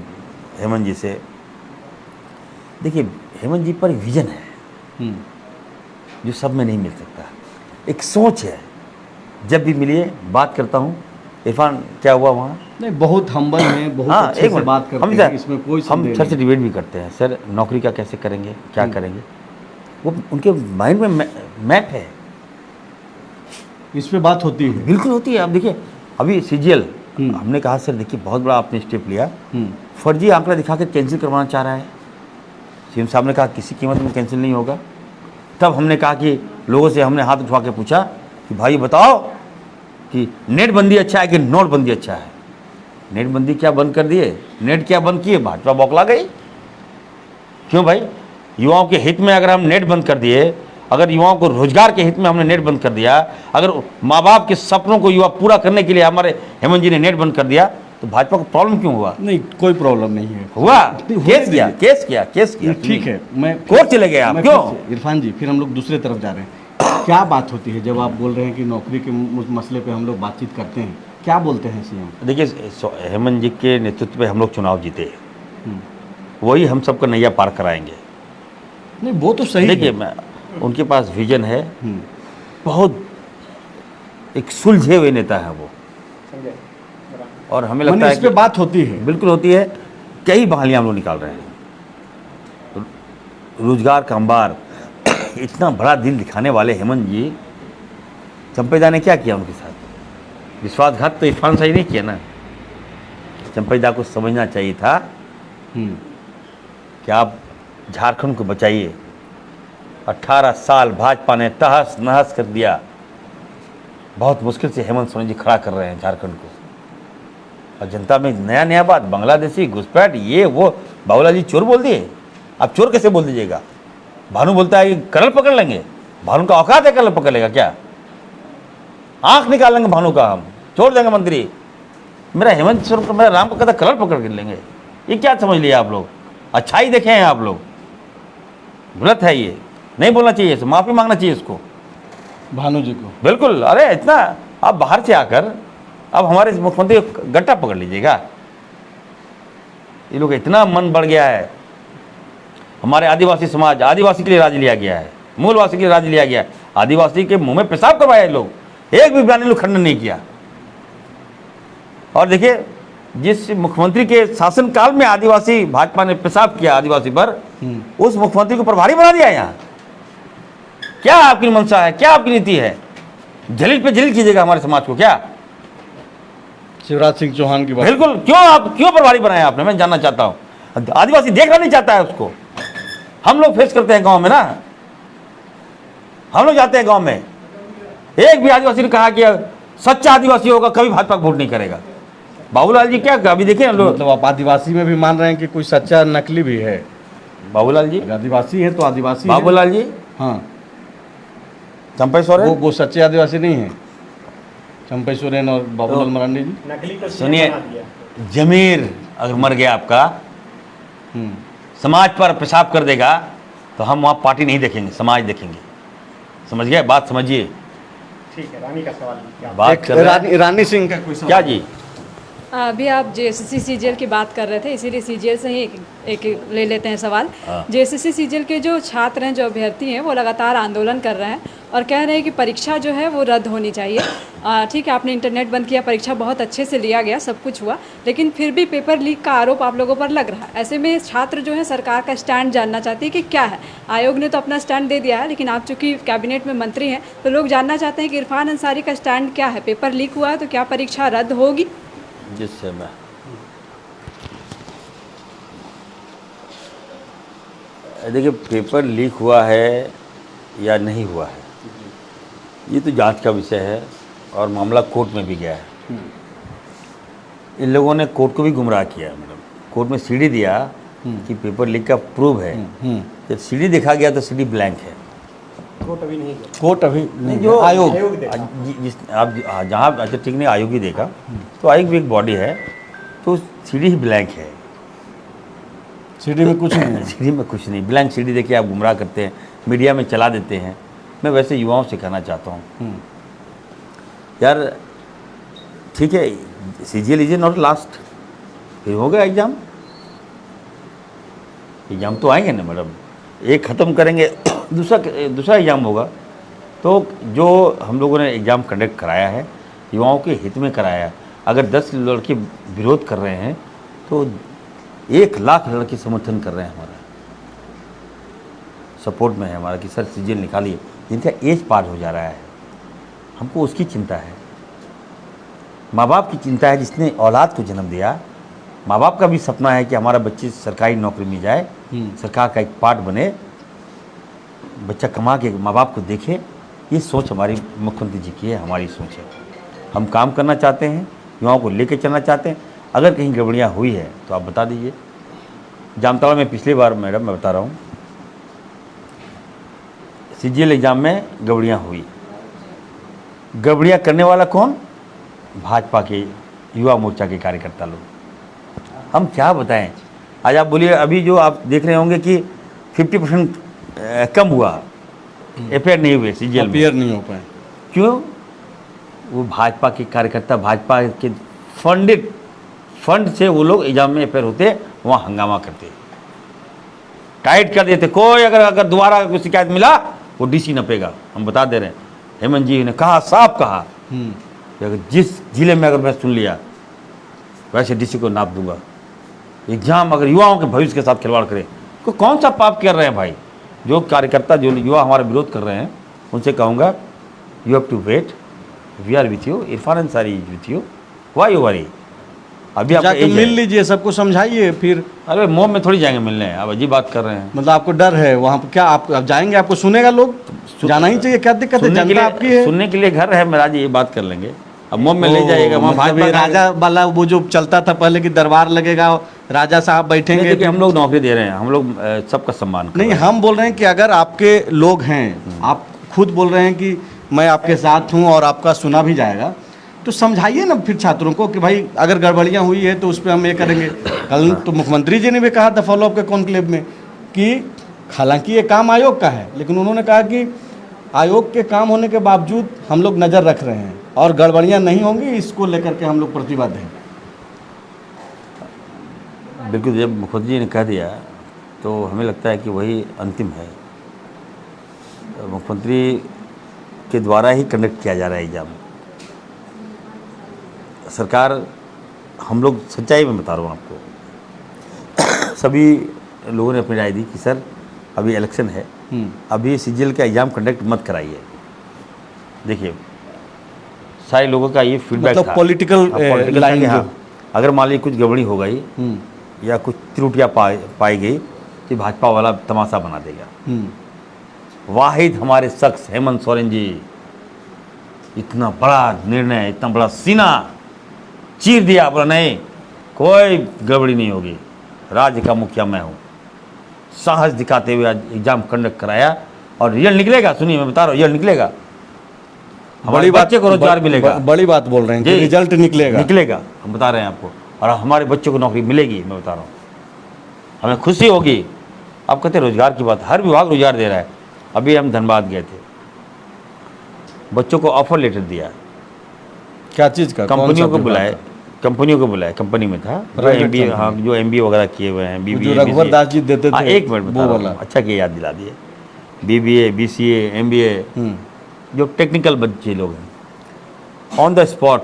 हेमंत जी से। देखिए हेमंत जी पर एक विजन है जो सब में नहीं मिल सकता, एक सोच है। जब भी मिलिए बात करता हूँ। इरफान क्या हुआ वहाँ? नहीं, बहुत हम्बल हैं, बहुत हाँ, अच्छे से बात करते हैं, इसमें कोई हम संदेह सर से नहीं। डिबेट भी करते हैं, सर नौकरी का कैसे करेंगे, क्या करेंगे। वो उनके माइंड में मैप है, इस पे बात होती है। बिल्कुल होती है। आप देखिए अभी CGL हमने कहा सर देखिए बहुत बड़ा आपने स्टेप लिया, फर्जी आंकड़ा दिखा के कैंसिल करवाना चाह रहा है। CM साहब ने कहा किसी कीमत में कैंसिल नहीं होगा। तब हमने कहा कि लोगों से हमने हाथ उठवा के पूछा कि भाई बताओ कि नेट बंदी अच्छा है कि नोट बंदी अच्छा है। नेट बंदी क्या बंद कर दिए, नेट क्या बंद किए, भाजपा बौखला गई। क्यों भाई? युवाओं के हित में अगर हम नेट बंद कर दिए, अगर युवाओं को रोजगार के हित में हमने नेट बंद कर दिया, अगर माँ बाप के सपनों को युवा पूरा करने के लिए हमारे हेमंत जी ने नेट बंद कर दिया, तो भाजपा को प्रॉब्लम क्यों हुआ? नहीं, कोई प्रॉब्लम नहीं है। हुआ, होने केस किया। ठीक है, मैं कोर्ट चले गए आप, मैं क्यों? फिर से, इरफान जी फिर हम लोग दूसरे तरफ जा रहे हैं। क्या बात होती है जब आप बोल रहे हैं कि नौकरी के मसले पे हम लोग बातचीत करते हैं, क्या बोलते हैं CM? देखिए हेमंत जी के नेतृत्व पे हम लोग चुनाव जीते, वही हम सबको नैया पार कराएंगे। नहीं, वो तो सही देखिए है। मैं उनके पास विजन है, बहुत एक सुलझे हुए नेता है वो, और हमें लगता है इस पे बात होती है। बिल्कुल होती है। कई बहालियाँ हम लोग निकाल रहे हैं, रोजगार का अंबार इतना बड़ा दिल दिखाने वाले हेमंत जी, चंपेदा ने क्या किया उनके साथ? विश्वासघात तो इरफान शाही नहीं किया ना। चंपेदा को समझना चाहिए था कि आप झारखंड को बचाइए। 18 साल भाजपा ने तहस नहस कर दिया। बहुत मुश्किल से हेमंत सोरेन जी खड़ा कर रहे हैं झारखंड को, और जनता में नया नया बात, बांग्लादेशी घुसपैठ, ये वो। बाबूलाल जी चोर बोल दिए, आप चोर कैसे बोल दीजिएगा? भानु बोलता है कि करल पकड़ लेंगे, भानु का औकात है करल पकड़ लेगा क्या? आंख निकाल लेंगे भानु का, हम छोड़ देंगे मंत्री। मेरा हेमंत सोरेन को, मेरा राम को कहता करल पकड़ के लेंगे। ये क्या समझ लिया आप लोग? अच्छाई देखे हैं आप लोग? गलत है ये, नहीं बोलना चाहिए, माफ़ी मांगना चाहिए इसको, भानु जी को। बिल्कुल। अरे इतना आप बाहर से आकर अब हमारे मुख्यमंत्री गट्टा पकड़ लीजिएगा? ये लोग इतना मन बढ़ गया है। हमारे आदिवासी समाज, आदिवासी के लिए राज लिया गया है, मूलवासी के लिए राज लिया गया है। आदिवासी के मुंह में पेशाब करवाया लोग, एक भी बयान लोग खंडन नहीं किया। और देखिए, जिस मुख्यमंत्री के शासनकाल में आदिवासी भाजपा ने पेशाब किया आदिवासी पर, उस मुख्यमंत्री को प्रभारी बना दिया। यहाँ क्या आपकी मंशा है, क्या आपकी नीति है? जलील पे जलील कीजिएगा हमारे समाज को क्या? शिवराज सिंह चौहान की बात। बिल्कुल। क्यों प्रभारी बनाया आपने? मैं जानना चाहता हूं। आदिवासी देखना नहीं चाहता है उसको। हम लोग फेस करते हैं गांव में ना, हम लोग जाते हैं गांव में, एक भी आदिवासी ने कहा कि सच्चा आदिवासी होगा कभी भाजपा को वोट नहीं करेगा। बाबूलाल जी क्या, अभी देखिए ना लोग, मतलब आप आदिवासी में भी मान रहे हैं कि कोई सच्चा नकली भी है? बाबूलाल जी आदिवासी है तो आदिवासी है। बाबूलाल जी, हाँ, चंपई सोरेन, वो सच्चे आदिवासी नहीं है चंपई सोरेन और बाबूलाल मरांडी जी। नकली को सुनिए, जमीर अगर मर गया आपका, समाज पर पेशाब कर देगा, तो हम वहाँ पार्टी नहीं देखेंगे, समाज देखेंगे। समझ गए? बात समझिए। ठीक है, रानी का सवाल क्या? बात कर रहे हैं। रानी सिंह का कोई क्या जी? अभी आप जेएसएससी सीजीएल की बात कर रहे थे, इसीलिए सीजीएल से ही एक ले लेते हैं सवाल। हाँ। जेएसएससी सीजीएल के जो छात्र हैं, जो अभ्यर्थी हैं, वो लगातार आंदोलन कर रहे हैं और कह रहे हैं कि परीक्षा जो है वो रद्द होनी चाहिए। ठीक है, आपने इंटरनेट बंद किया, परीक्षा बहुत अच्छे से लिया गया, सब कुछ हुआ, लेकिन फिर भी पेपर लीक का आरोप आप लोगों पर लग रहा है। ऐसे में छात्र जो है सरकार का स्टैंड जानना चाहते हैं कि क्या है। आयोग ने तो अपना स्टैंड दे दिया है, लेकिन आप चूँकि कैबिनेट में मंत्री हैं, तो लोग जानना चाहते हैं कि इरफान अंसारी का स्टैंड क्या है। पेपर लीक हुआ है तो क्या परीक्षा रद्द होगी? जिससे मैं देखिए, पेपर लीक हुआ है या नहीं हुआ है, ये तो जांच का विषय है, और मामला कोर्ट में भी गया है। इन लोगों ने कोर्ट को भी गुमराह किया। मतलब कोर्ट में सीडी दिया कि पेपर लीक का प्रूव है, जब सीडी देखा गया तो सीडी ब्लैंक है। कोर्ट अभी नहीं गया। कोर्ट अभी नहीं, जो आयोग जिस आप जहाँ, अच्छा ठीक नहीं, आयोग ही देखा, तो आयोग भी एक बॉडी है, तो सीडी ही ब्लैंक है। सीडी में कुछ नहीं है। सीडी में कुछ नहीं, ब्लैंक सीडी देखिए आप गुमराह करते हैं, मीडिया में चला देते हैं। मैं वैसे युवाओं से कहना चाहता हूँ, यार ठीक है, सीजीएल इज नॉट लास्ट, फिर हो गया एग्ज़ाम। एग्ज़ाम तो आएंगे ना मैडम, एक ख़त्म करेंगे, दूसरा एग्ज़ाम होगा। तो जो हम लोगों ने एग्ज़ाम कंडक्ट कराया है, युवाओं के हित में कराया है। अगर 10 लड़के विरोध कर रहे हैं, तो 1 लाख लड़के समर्थन कर रहे हैं, हमारा सपोर्ट में है हमारा, कि सर सीजीएल निकालिए, जिनका एज पार हो जा रहा है। हमको उसकी चिंता है, माँ बाप की चिंता है, जिसने औलाद को जन्म दिया। माँ बाप का भी सपना है कि हमारा बच्चे सरकारी नौकरी में जाए, सरकार का एक पार्ट बने, बच्चा कमा के माँ बाप को देखे। ये सोच हमारी मुख्यमंत्री जी की है, हमारी सोच है। हम काम करना चाहते हैं, युवाओं को लेकर चलना चाहते हैं। अगर कहीं गड़बड़ियाँ हुई है तो आप बता दीजिए। जामताड़ा में पिछली बार, मैडम मैं बता रहा हूँ, सीजीएल एग्ज़ाम में गड़बड़ियाँ हुई। गड़बड़ियाँ करने वाला कौन? भाजपा के युवा मोर्चा के कार्यकर्ता लोग। हम क्या बताएं? आज आप बोलिए, अभी जो आप देख रहे होंगे कि 50% कम हुआ, अपेयर नहीं हुए सीजीएल में। अपेयर नहीं हो पाए, क्यों? वो भाजपा के कार्यकर्ता, भाजपा के फंड से वो लोग एग्जाम में अपेयर होते, वहाँ हंगामा करते, टाइट कर देते। कोई अगर दोबारा कोई शिकायत मिला, वो डीसी नपेगा। हम बता दे रहे हैं, हेमंत जी ने कहा, साफ कहा कि अगर जिस जिले में अगर मैं सुन लिया, वैसे डीसी को नाप दूंगा। एग्जाम अगर युवाओं के भविष्य के साथ खिलवाड़ करे, तो कौन सा पाप कर रहे हैं भाई? जो कार्यकर्ता जो युवा हमारा विरोध कर रहे हैं उनसे कहूँगा, you have to wait, we are with you, Irfan Ansari is with you, why you worry. अभी आप जाके मिल लीजिए, सबको समझाइए फिर। अरे मोह में थोड़ी जाएंगे मिलने, आप अजीब बात कर रहे हैं। मतलब आपको डर है वहाँ पर, क्या आप जाएंगे, आपको सुनेगा लोग? जाना ही चाहिए, क्या दिक्कत है, जनता आपकी है। सुनने के लिए घर है महाराज, ये बात कर लेंगे। अब मोह में ले जाइएगा वहाँ मतलब ये राजा वाला वो जो चलता था पहले कि दरबार लगेगा, राजा साहब बैठेंगे। देखिए हम लोग नौकरी दे रहे हैं, हम लोग सबका सम्मान कर नहीं, रहे हैं। हम बोल रहे हैं कि अगर आपके लोग हैं, आप खुद बोल रहे हैं कि मैं आपके साथ हूं और आपका सुना भी जाएगा, तो समझाइए ना फिर छात्रों को कि भाई अगर गड़बड़ियां हुई है तो उस पर हम ये करेंगे। कल तो मुख्यमंत्री जी ने भी कहा था फॉलोअप के कॉन्क्लेव में कि हालांकि ये काम आयोग का है, लेकिन उन्होंने कहा कि आयोग के काम होने के बावजूद हम लोग नज़र रख रहे हैं और गड़बड़ियां नहीं होंगी, इसको लेकर के हम लोग प्रतिबद्ध हैं। बिल्कुल, जब मुखर्जी जी ने कह दिया तो हमें लगता है कि वही अंतिम है। मुख्यमंत्री के द्वारा ही कंडक्ट किया जा रहा है एग्ज़ाम। सरकार, हम लोग सच्चाई में बता रहा हूँ आपको, सभी लोगों ने अपनी राय दी कि सर अभी इलेक्शन है, अभी सीजीएल का एग्ज़ाम कंडक्ट मत कराइए। देखिए सारे लोगों का ये फीडबैक मतलब था, पॉलिटिकल लाइन हाँ, अगर मान लीजिए कुछ गड़बड़ी हो गई या कुछ त्रुटियाँ पाई गई तो भाजपा वाला तमाशा बना देगा। वाहिद हमारे शख्स हेमंत सोरेन जी, इतना बड़ा निर्णय, इतना बड़ा सीना चीर दिया, बोला नहीं कोई गड़बड़ी नहीं होगी, राज्य का मुखिया मैं हूँ। साहस दिखाते हुए आज एग्जाम कंडक्ट कराया और रिजल्ट निकलेगा। सुनिए मैं बता रहा हूँ, रिजल्ट निकलेगा, हमारे बच्चे को रोजगार मिलेगा। बड़ी बात बोल रहे हैं कि रिजल्ट निकलेगा, हम बता रहे हैं आपको, और हमारे बच्चों को नौकरी मिलेगी। मैं बता रहा हूँ, हमें खुशी होगी। आप कहते हैं रोजगार की बात, हर विभाग रोजगार दे रहा है। अभी हम धनबाद गए थे, बच्चों को ऑफर लेटर दिया। क्या चीज़ का? कंपनियों को बुलाए, कंपनी में था जो MBA, हाँ जो MBA वगैरह किए हुए हैं, BBA, रघुवर दास जी देते थे। एक मिनट बता रहा हूँ, अच्छा किया याद दिला दिए। BBA, BCA, MBA, जो टेक्निकल बच्चे लोग हैं, ऑन द स्पॉट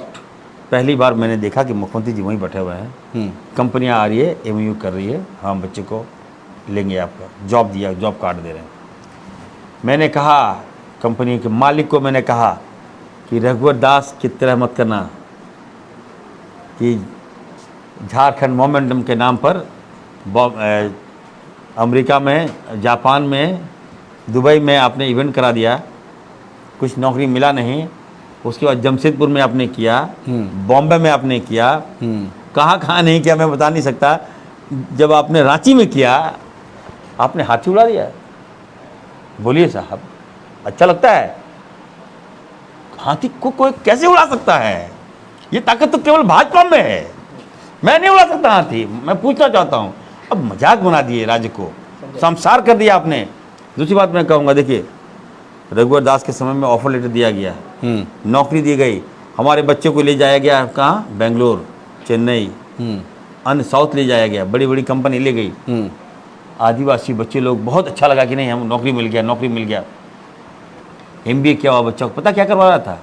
पहली बार मैंने देखा कि मुख्यमंत्री जी वहीं बैठे हुए हैं, कंपनियां आ रही है, MOU कर रही है, हाँ बच्चे को लेंगे, आपका जॉब दिया, जॉब कार्ड दे रहे हैं। मैंने कहा कंपनी के मालिक को, मैंने कहा कि रघुवर दास की तरह मत करना कि झारखंड मोमेंटम के नाम पर अमेरिका में, जापान में, दुबई में आपने इवेंट करा दिया, कुछ नौकरी मिला नहीं। उसके बाद जमशेदपुर में आपने किया, बॉम्बे में आपने किया, कहाँ कहाँ नहीं किया मैं बता नहीं सकता। जब आपने रांची में किया, आपने हाथी उड़ा दिया। बोलिए साहब, अच्छा लगता है? हाथी को कोई कैसे उड़ा सकता है? ये ताकत तो केवल भाजपा में है, मैं नहीं उड़ा सकता हाथी। मैं पूछना चाहता हूँ, अब मजाक बना दिए, राज्य को शमशार कर दिया आपने। दूसरी बात मैं कहूँगा, देखिए रघुवर दास के समय में ऑफर लेटर दिया गया, नौकरी दी गई, हमारे बच्चों को ले जाया गया कहाँ, बेंगलोर, चेन्नई, अन्य साउथ ले जाया गया, बड़ी बड़ी कंपनी ले गई। आदिवासी बच्चे लोग, बहुत अच्छा लगा कि नहीं हम नौकरी मिल गया। MBA किया हुआ बच्चा को पता क्या करवा रहा था?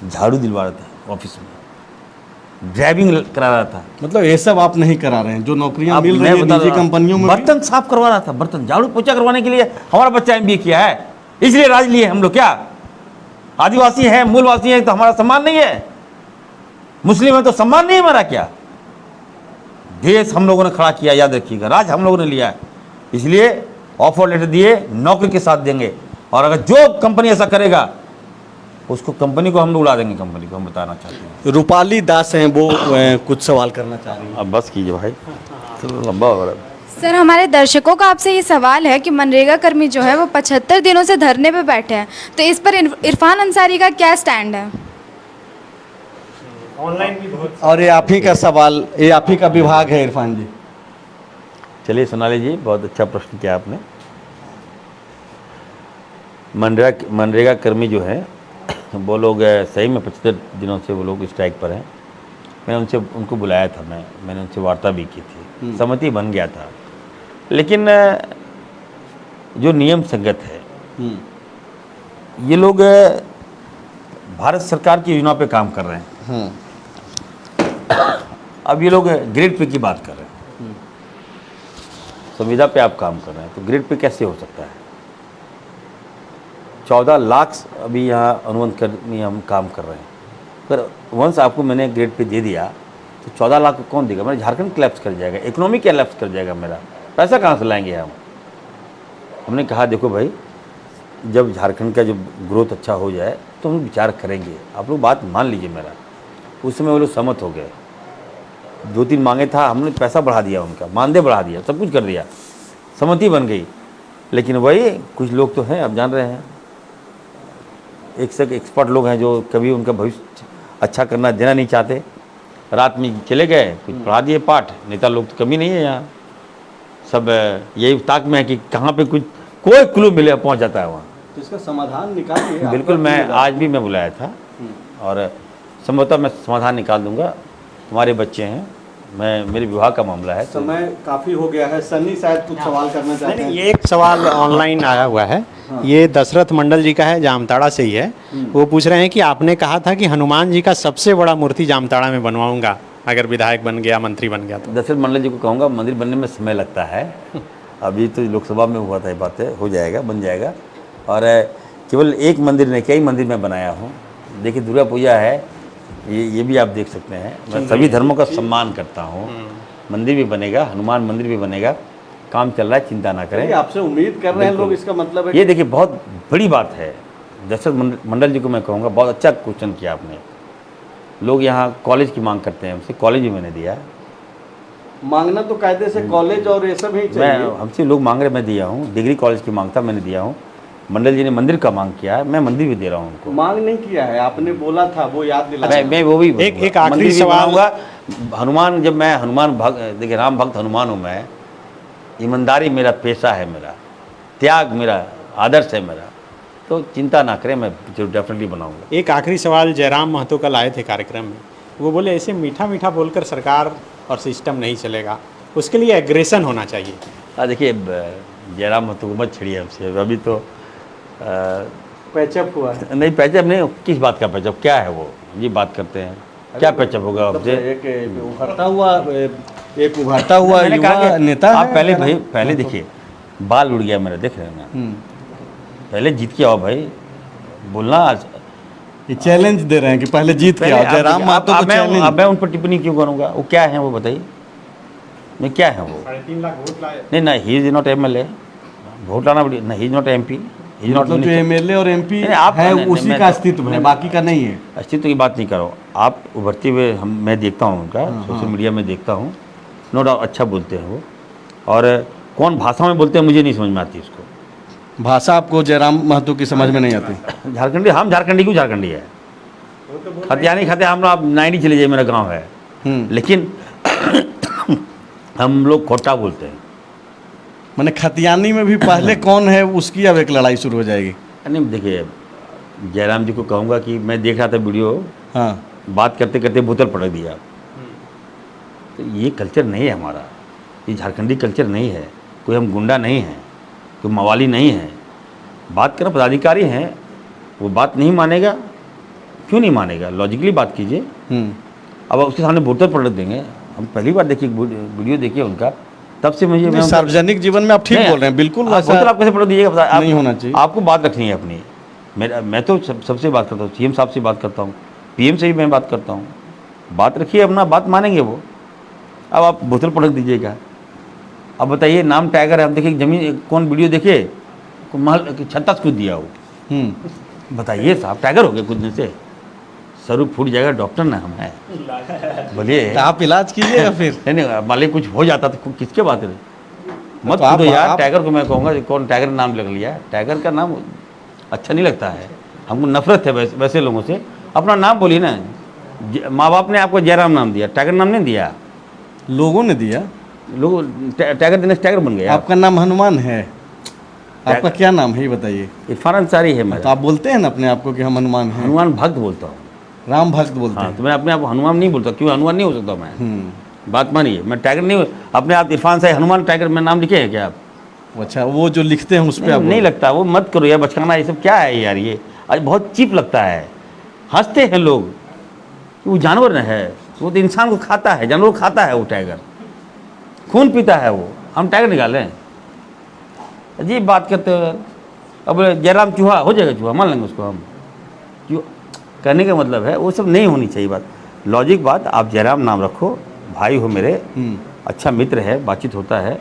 झाड़ू दिलवा रहा था ऑफिस में, ड्राइविंग करा रहा था। मतलब ये सब आप नहीं करा रहे हैं, जो नौकरियां मिल रही है निजी कंपनियों में। बर्तन साफ करवा रहा था, बर्तन झाड़ू पोछा करवाने के लिए हमारा बच्चा MBA किया है, इसलिए राज लिए हम लोग। क्या आदिवासी हैं, मूलवासी हैं तो हमारा सम्मान नहीं है? मुस्लिम है तो सम्मान नहीं है हमारा? क्या देश हम लोगों ने खड़ा किया, याद रखिएगा, राज हम लोगों ने लिया है, इसलिए ऑफर लेटर दिए, नौकरी के साथ देंगे। और अगर जो कंपनी ऐसा करेगा उसको, कंपनी को हम लोग उड़ा देंगे, कंपनी को हम बताना चाहते हैं। रूपाली दास हैं वो कुछ सवाल करना चाह रही हैं। अब बस कीजिए भाई, तो लंबा हो रहा है। सर, हमारे दर्शकों का आपसे ये सवाल है कि मनरेगा कर्मी जो है वो 75 दिनों से धरने पे बैठे हैं, तो इस पर इरफान अंसारी का क्या स्टैंड है? ऑनलाइन भी बहुत, और ये आप ही का सवाल, ये आप ही का विभाग है इरफान जी। चलिए सोनाली जी, बहुत अच्छा प्रश्न किया आपने। मनरेगा कर्मी जो है वो लोग सही में 75 दिनों से वो लोग स्ट्राइक पर हैं। मैं उनको बुलाया था, मैंने उनसे वार्ता भी की थी, सहमति बन गया था। लेकिन जो नियम संगत है, ये लोग भारत सरकार की योजना पे काम कर रहे हैं। अब ये लोग ग्रेड पे की बात कर रहे हैं, संविदा पे आप काम कर रहे हैं, तो ग्रेड पे कैसे हो सकता है? 14 लाख अभी यहाँ अनुबंध कर्मी हम काम कर रहे हैं। पर वंस आपको मैंने ग्रेड पे दे दिया तो 14 लाख को कौन देगा? मेरा झारखंड क्लैप्स कर जाएगा, इकोनॉमी कैलैप्स कर जाएगा, मेरा पैसा कहाँ से लाएंगे हम? हमने कहा देखो भाई, जब झारखंड का जो ग्रोथ अच्छा हो जाए तो हम विचार करेंगे, आप लोग बात मान लीजिए मेरा। उस समय वो लोग सहमत हो गए। 2-3 मांगे था, हमने पैसा बढ़ा दिया, उनका मानदेय बढ़ा दिया, सब कुछ कर दिया, सहमति बन गई। लेकिन वही कुछ लोग तो हैं, आप जान रहे हैं, एक से एक एक्सपर्ट लोग हैं जो कभी उनका भविष्य अच्छा करना देना नहीं चाहते। रात में चले गए, कुछ पढ़ा दिए पाठ। नेता लोग तो कमी नहीं है यहाँ, सब यही ताक में है कि कहाँ पे कुछ कोई क्लू मिले पहुँच जाता है वहाँ। तो इसका समाधान निकालिए। बिल्कुल, मैं आज भी मैं बुलाया था और संभवतः मैं समाधान निकाल दूंगा। तुम्हारे बच्चे हैं, मेरे विवाह का मामला है। समय काफ़ी हो गया है। सन्नी शायद कुछ सवाल करना चाहते हैं। ये एक सवाल ऑनलाइन आया हुआ है। ये दशरथ मंडल जी का है, जामताड़ा से ही है। वो पूछ रहे हैं कि आपने कहा था कि हनुमान जी का सबसे बड़ा मूर्ति जामताड़ा में बनवाऊंगा अगर विधायक बन गया, मंत्री बन गया तो। दशरथ मंडल जी को कहूँगा, मंदिर बनने में समय लगता है। अभी तो लोकसभा में हुआ था ये बातें, हो जाएगा, बन जाएगा। और केवल एक मंदिर नहीं, कई मंदिर मैं बनाया हूँ। देखिए दुर्गा पूजा है, ये भी आप देख सकते हैं। मैं सभी धर्मों का सम्मान करता हूँ। मंदिर भी बनेगा, हनुमान मंदिर भी बनेगा, काम चल रहा है, चिंता ना करें। आपसे उम्मीद कर रहे हैं लोग, इसका मतलब है ये देखिए बहुत बड़ी बात है। दशरथ मंडल जी को मैं कहूँगा, बहुत अच्छा क्वेश्चन किया आपने। लोग यहाँ कॉलेज की मांग करते हैं हमसे, कॉलेज भी मैंने दिया। मांगना तो कायदे से कॉलेज और ये सब ही चाहिए। हमसे लोग मांग रहे, मैं दिया हूँ। डिग्री कॉलेज की मांग था, मैंने दिया हूँ। मंडल जी ने मंदिर का मांग किया है, मैं मंदिर भी दे रहा हूँ उनको। मांग नहीं किया है, आपने बोला था, वो याद दिला। मैं वो भी एक आखिरी सवाल हुआ। हनुमान, जब मैं हनुमान भक्त, देखिए राम भक्त हनुमान हूँ मैं। ईमानदारी मेरा पेशा है, मेरा त्याग मेरा आदर्श है मेरा। तो चिंता ना करें, मैं जो डेफिनेटली बनाऊंगा। एक आखिरी सवाल जयराम महतो कल आए थे कार्यक्रम में। वो बोले ऐसे मीठा मीठा बोलकर सरकार और सिस्टम नहीं चलेगा, उसके लिए एग्रेशन होना चाहिए। देखिए जयराम महतो को मत छेड़िए हमसे, अभी तो पैचअप हुआ है। नहीं, पैचअप नहीं। किस बात का पैचअप, क्या है वो, ये बात करते हैं। क्या पैचअप होगा आपसे? एक उभरता हुआ युवा नेता आप पहले देखिए, बाल उड़ गया मेरा, देख रहे हैं ना। पहले जीत के आओ भाई, बोलना। ये चैलेंज दे रहे हैं कि पहले जीत के आओ। जयराम महतो को चैलेंज। अब मैं उन पर टिप्पणी क्यों करूँगा? वो क्या है वो बताइए, मैं क्या है वो? 3.5 लाख वोट लाए। नहीं ना, he is not MLA. Vote लाना बड़ी ना, he is not MP, he is not. जो एमएलए और एमपी आप है उसी का अस्तित्व है, बाकी का नहीं है। अस्तित्व की बात नहीं करो आप। उभरते हुए मैं देखता हूँ उनका, सोशल मीडिया में देखता हूँ, नो डाउट अच्छा बोलते हैं वो। और कौन भाषा में बोलते हैं मुझे नहीं समझ में आती उसको। भाषा आपको जयराम महतो की समझ में नहीं आती? झारखंडी, हम झारखंडी क्यों झारखंडी है? खतियानी खाते हम लोग, आप नाइनी चले जाइए, मेरा गांव है। लेकिन हम लोग खोटा बोलते हैं। मैंने खतियानी में भी पहले कौन है उसकी अब एक लड़ाई शुरू हो जाएगी। नहीं देखिए, जयराम जी को कहूँगा कि मैं देख रहा था वीडियो, हाँ, बात करते करते बोतल पटक दिया। तो ये कल्चर नहीं है हमारा, ये झारखंडी कल्चर नहीं है। कोई हम गुंडा नहीं है, कोई मवाली नहीं है। बात करना पदाधिकारी हैं, वो बात नहीं मानेगा, क्यों नहीं मानेगा? लॉजिकली बात कीजिए। अब उसके सामने बोतल पटक देंगे? हम पहली बार देखिए वीडियो देखिए उनका, तब से मुझे सार्वजनिक जीवन में आप ठीक बोल रहे हैं, बिल्कुल। बोतल आप कैसे पटक दीजिएगा? नहीं होना चाहिए। आपको बात रखनी है अपनी। मैं तो सबसे बात करता हूँ, सीएम साहब से बात करता हूँ, पीएम से भी मैं बात करता हूँ। बात रखिए अपना, बात मानेंगे वो। अब आप बोतल पटक दीजिएगा। अब बताइए, नाम टाइगर है, आप देखिए जमीन, कौन वीडियो देखे, महल छत्ता से कूद दिया वो। बताइए साहब, टाइगर हो गए कूदने से? सर फूट जाएगा, डॉक्टर ना हम हैं। बोलिए आप इलाज कीजिएगा फिर। नहीं, मालिक कुछ हो जाता तो किसके बात है? मत तो कूदो यार। टाइगर को मैं कहूँगा, कौन टाइगर नाम लग लिया? टाइगर का नाम अच्छा नहीं लगता है, हमको नफरत है वैसे लोगों से। अपना नाम बोलिए ना। माँ बाप ने आपको जयराम नाम दिया, टाइगर नाम नहीं दिया, लोगों ने दिया। लोग टाइगर देने से टाइगर बन गया। आपका नाम हनुमान है, आपका क्या नाम है ये बताइए? इरफान अंसारी है मेरा। तो आप बोलते हैं ना अपने आप को कि हम हनुमान हैं? हनुमान भक्त बोलता हूँ, राम भक्त बोलते हाँ। हैं। तो मैं अपने आप को हनुमान नहीं बोलता, क्यों? हनुमान नहीं हो सकता मैं। बात मानिए, मैं टाइगर नहीं अपने आप। इरफान साहब हनुमान टाइगर में नाम लिखे हैं क्या आप? अच्छा, वो जो लिखते हैं उस पर आप नहीं लगता, वो मत करो यार, बचकाना ये सब क्या है यार? ये आज बहुत चीप लगता है। हंसते हैं लोग, वो जानवर न है, वो तो इंसान को खाता है, जानवर को खाता है। वो टाइगर खून पीता है वो, हम टाइगर निकालें? अजीब बात करते हो। अब जयराम चूहा हो जाएगा, चूहा मान लेंगे उसको हम। क्यों कहने का मतलब है वो सब नहीं होनी चाहिए बात। लॉजिक बात, आप जयराम नाम रखो, भाई हो मेरे, अच्छा मित्र है, बातचीत होता है,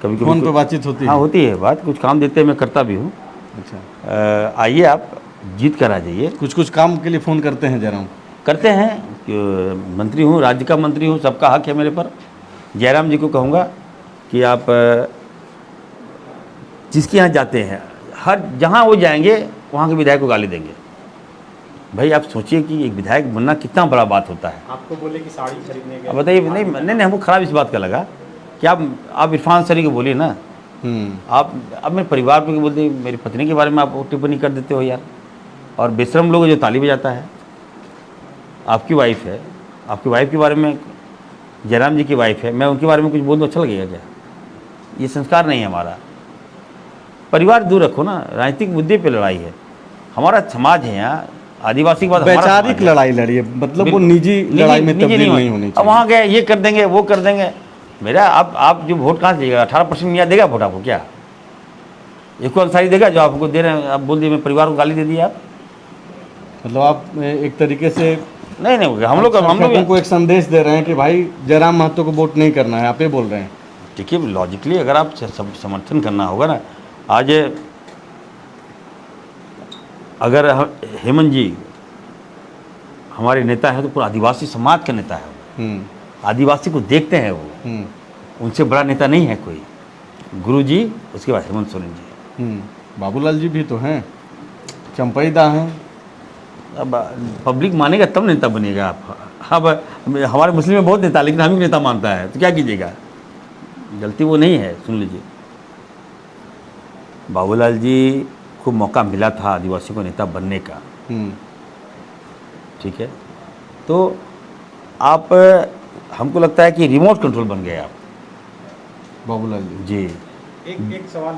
कभी कभी फोन पे बातचीत होती हाँ है? होती है बात, कुछ काम देते हैं मैं करता भी हूँ। अच्छा, आइए आप जीत कर आ जाइए। कुछ कुछ काम के लिए फ़ोन करते हैं जयराम? करते हैं कि मंत्री हूँ, राज्य का मंत्री हूँ, सबका हक है मेरे पर। जयराम जी को कहूँगा कि आप जिसके यहाँ जाते हैं, हर जहाँ वो जाएंगे वहाँ के विधायक को गाली देंगे। भाई आप सोचिए कि एक विधायक बनना कितना बड़ा बात होता है। आपको बोले कि साड़ी खरीदने गए, अब बताइए, नहीं हमको ख़राब इस बात का लगा कि आप इरफान अंसारी को बोलिए ना। आप अब मेरे परिवार पे बोलते, मेरी पत्नी के बारे में आप टिप्पणी कर देते हो यार। और बेशरम लोग जो ताली बजाता है, आपकी वाइफ है, आपकी वाइफ के बारे में, जयराम जी की वाइफ है, मैं उनके बारे में कुछ बोल दूँ अच्छा लगेगा क्या? ये संस्कार नहीं है हमारा। परिवार दूर रखो ना, राजनीतिक मुद्दे पे लड़ाई है। हमारा समाज है यहाँ, आदिवासी के बाद हमारा वैचारिक समाज है। लड़ाई लड़िए, मतलब वो निजी लड़ाई में निजी तब्दील नहीं होनी अब चाहिए। वहाँ गए ये कर देंगे वो कर देंगे। मेरा आप जो वोट कहाँ से देगा? 18% मियाँ देगा वोट आपको क्या? एक अंसारी देगा जो आपको दे रहे हैं? आप बोल दिए, मैं परिवार को गाली दे दी आप। मतलब आप एक तरीके से नहीं हम लोग को एक संदेश दे रहे हैं कि भाई जयराम महतो को वोट नहीं करना है, आप ये बोल रहे हैं? देखिए लॉजिकली अगर आप समर्थन करना होगा ना, आज अगर हेमंत जी हमारे नेता है तो पूरा आदिवासी समाज का नेता है। आदिवासी को देखते हैं वो, उनसे बड़ा नेता नहीं है कोई। गुरु जी, उसके बाद हेमंत सोरेन जी। बाबूलाल जी भी तो हैं, चंपई दा हैं। अब पब्लिक मानेगा तब नेता बनेगा आप। अब हमारे मुस्लिम में बहुत नेता, लेकिन हम ही नेता मानता है तो क्या कीजिएगा? गलती वो नहीं है, सुन लीजिए। बाबूलाल जी को मौका मिला था आदिवासी को नेता बनने का, ठीक है? तो आप, हमको लगता है कि रिमोट कंट्रोल बन गए आप बाबूलाल जी। एक सवाल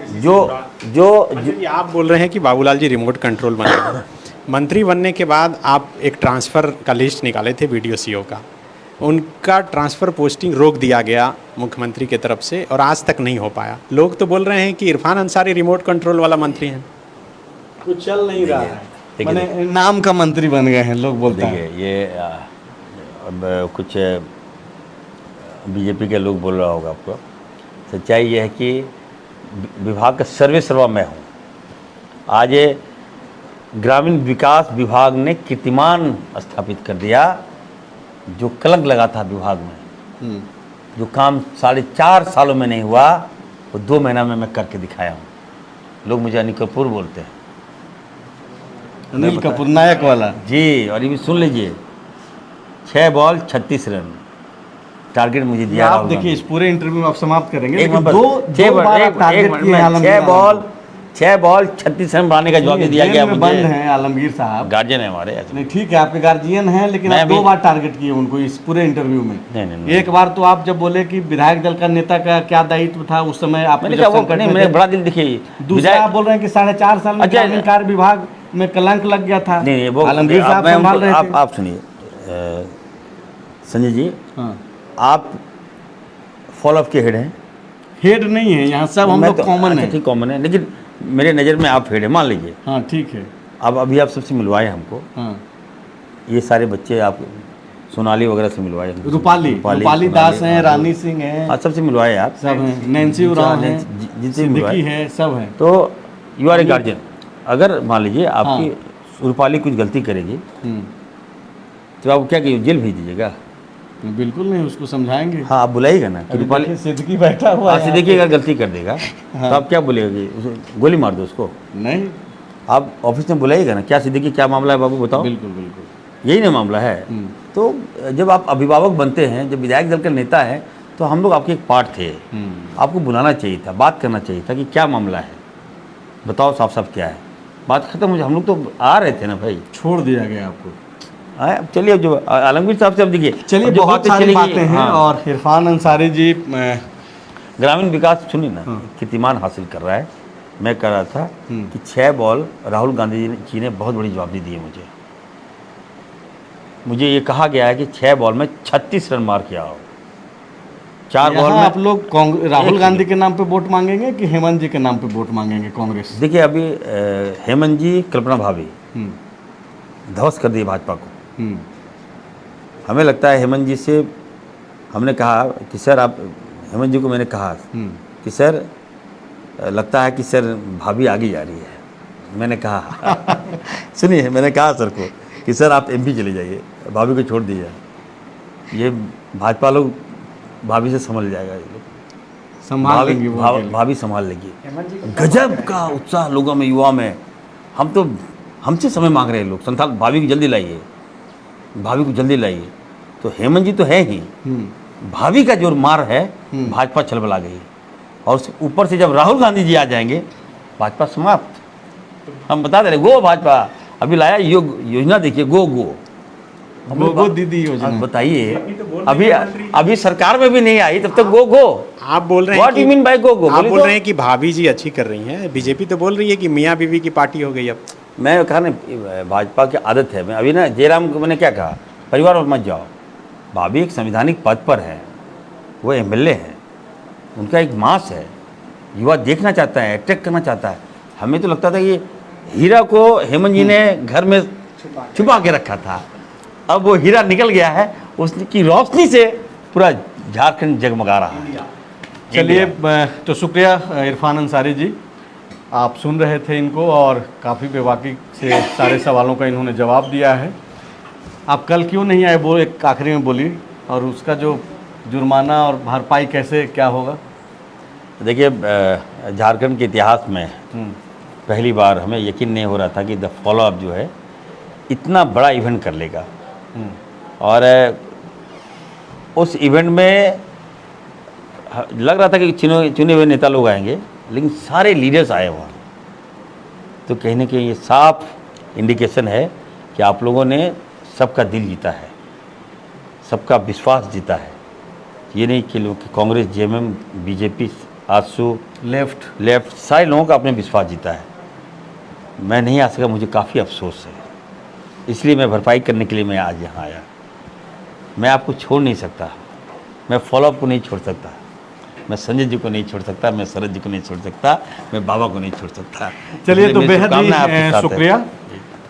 जो आप बोल रहे हैं कि बाबूलाल जी रिमोट कंट्रोल बने हैं। मंत्री बनने के बाद आप एक ट्रांसफ़र का लिस्ट निकाले थे BDO-CO का, उनका ट्रांसफ़र पोस्टिंग रोक दिया गया मुख्यमंत्री की तरफ से और आज तक नहीं हो पाया। लोग तो बोल रहे हैं कि इरफान अंसारी रिमोट कंट्रोल वाला मंत्री हैं। कुछ चल नहीं रहा है, देखिए, मैंने नाम का मंत्री बन गए हैं, लोग बोलते हैं। देखिए ये अब कुछ बीजेपी के लोग बोल रहा होगा आपको। सच्चाई ये है कि विभाग का सर्वा मैं हूँ। आज ये ग्रामीण विकास विभाग ने कीर्तिमान स्थापित कर दिया, जो कलंक लगा था विभाग में। जो काम 4.5 सालों में नहीं हुआ वो 2 महीना में मैं करके दिखाया हूँ। लोग मुझे अनिल कपूर बोलते हैं। अनिल कपूर नायक वाला जी, और ये भी सुन लीजिए, 6 बॉल 36 रन टारगेट मुझे दिया। आप देखिए इस पूरे इंटरव्यू में आप समाप्त करेंगे, एक लेकिन नंबर दो बार आप टारगेट किए हैं आलमगीर 6 बॉल 36 रन बनाने का जवाब नहीं, दिया जेल गया में मुझे। बंद हैं आलमगीर साहब। गार्जियन है हमारे ऐसे। नहीं ठीक है, आपके गार्जियन हैं, लेकिन मैं आप 2 भी- बार टारगेट किए उनको इस पूरे इंटरव्यू में। नहीं। एक बार तो आप जब बोले कि विधायक दल का नेता का क्या दायित्व था उस समय आप मैंने कहा वो नहीं, मैंने बड़ा दिल देखिए। दूसरा आप बोल रहे हैं कि 4.5 साल में अच्छा, ग्रामीण कार्य विभाग में कलंक लग गया था। नहीं वो आलमगीर साहब मैं संभाल उनको- रहे थे। आप सुनिए संजय जी, हाँ, आप फॉलो अप के हेड हैं। हेड नहीं है यहाँ, सब हम मैं लोग तो- कॉमन अच्छा, है। ठीक कॉमन है, लेकिन मेरे नज़र में आप हेड है, मान लीजिए। हाँ ठीक है। अब अभी आप सबसे मिलवाए हमको, हाँ, ये सारे बच्चे आप सोनाली वगैरह से मिलवाए हमको। रूपाली दास हैं, हाँ, रानी सिंह हैं, हाँ, सबसे मिलवाए आप। सब हैं, नैन्सी उरांव हैं, जिनसे मिलवाए सिद्दीकी है, सब हैं। तो यू आर ए गार्जियन। अगर मान लीजिए आपकी रूपाली कुछ गलती करेगी तो आप क्या कहिए, जेल भेज दीजिएगा? बिल्कुल नहीं, उसको समझाएंगे। हाँ, आप बुलाइएगा ना कि रूपाली। देखिए, सिद्दीकी बैठा हुआ हाँ, है। सिद्दीकी अगर गलती कर देगा तो आप क्या बोलेगा कि गोली मार दो उसको? नहीं, आप ऑफिस में बुलाइएगा ना, क्या सिद्दीकी क्या मामला है बाबू बताओ। बिल्कुल बिल्कुल। यही ना मामला है। तो जब आप अभिभावक बनते हैं, जब विधायक दल का नेता है, तो हम लोग आपके एक पार्ट थे। आपको बुलाना चाहिए था, बात करना चाहिए था कि क्या मामला है, बताओ साफ साफ क्या है। बात खत्म हो जाए, हम लोग तो आ रहे थे ना भाई। छोड़ दिया गया आपको। अब चलिए, अब जो आलमगीर साहब से अब देखिए, चलिए, अब जो बहुत सारी चलेगी- बातें हैं। हाँ, और इरफान अंसारी जी ग्रामीण विकास सुनिए ना, कीर्तिमान हासिल कर रहा है। मैं कह रहा था कि 6 बॉल राहुल गांधी जी ने बहुत बड़ी जवाबदेही दी है मुझे ये कहा गया है कि 6 बॉल में 36 रन मार के आओ। 4 यहाँ बॉल में आप लोग राहुल एक गांधी के नाम पे वोट मांगेंगे कि हेमंत जी के नाम पे वोट मांगेंगे कांग्रेस? देखिए अभी हेमंत जी, कल्पना भाभी हम्म, ध्वस्त कर दिए भाजपा को। हम्म, हमें लगता है हेमंत जी से हमने कहा कि सर आप, हेमंत जी को मैंने कहा हम्म, कि सर लगता है कि सर भाभी आगे जा रही है। मैंने कहा सुनिए, मैंने कहा सर को कि सर आप एमपी चले जाइए, भाभी को छोड़ दीजिए, ये भाजपा लोग भाभी से संभल जाएगा, ये लोग संभाल लेंगे वो अकेले। भाभी संभाल लेगी। गजब का उत्साह लोगों में, युवा में। हम तो, हमसे समय मांग रहे हैं लोग, संथाल भाभी को जल्दी लाइए, भाभी को जल्दी लाइए। तो हेमंत जी तो है ही, भाभी का जो मार है भाजपा छलबला गई। और उसके ऊपर से जब राहुल गांधी जी आ जाएंगे, भाजपा समाप्त। हम बता दे रहे, गो भाजपा। अभी लाया योजना देखिए, गो गो गो दीदी योजना। अब बताइए, अभी सरकार में भी नहीं आई, तब तक गो गो। आप बोल रहे हैं What you mean by go, go? आप बोलिए बोल तो। रहे हैं कि भाभी जी अच्छी कर रही हैं, बीजेपी तो बोल रही है कि मियाँ बीवी की पार्टी हो गई अब। मैं कहा ना, भाजपा की आदत है। मैं अभी ना जयराम को मैंने क्या कहा, परिवार और मत जाओ। भाभी एक संवैधानिक पद पर है, वो एमएलए हैं, उनका एक मास है, युवा देखना चाहता है, अट्रैक्ट करना चाहता है। हमें तो लगता था कि हीरा को हेमंत जी ने घर में छुपा के रखा था, अब वो हीरा निकल गया है, उसकी रोशनी से पूरा झारखंड जगमगा रहा है। चलिए, तो शुक्रिया इरफान अंसारी जी, आप सुन रहे थे इनको और काफ़ी बेबाकी से सारे सवालों का इन्होंने जवाब दिया है। आप कल क्यों नहीं आए, वो एक आखिरी में बोली, और उसका जो जुर्माना और भरपाई कैसे क्या होगा? देखिए, झारखंड के इतिहास में पहली बार हमें यकीन नहीं हो रहा था कि द फॉलोअप जो है इतना बड़ा इवेंट कर लेगा। और उस इवेंट में लग रहा था कि चुने हुए नेता लोग आएंगे, लेकिन सारे लीडर्स आए वहाँ। तो कहीं ना कहीं ये साफ इंडिकेशन है कि आप लोगों ने सबका दिल जीता है, सबका विश्वास जीता है। ये नहीं कि लोग Congress, JMM, BJP, AJSU, left सारे लोगों का आपने विश्वास जीता है। मैं नहीं आ सका, मुझे काफ़ी अफसोस है, इसलिए मैं भरपाई करने के लिए मैं आज यहाँ आया। मैं आपको छोड़ नहीं सकता, मैं फॉलोअप को नहीं छोड़ सकता, मैं संजय जी को नहीं छोड़ सकता, मैं शरद जी को नहीं छोड़ सकता, मैं बाबा को नहीं छोड़ सकता। चलिए, तो मेरी बेहद शुभकामनाएं आपके ही साथ है। शुक्रिया,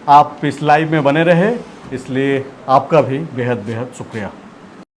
आप इस लाइव में बने रहे, इसलिए आपका भी बेहद बेहद शुक्रिया।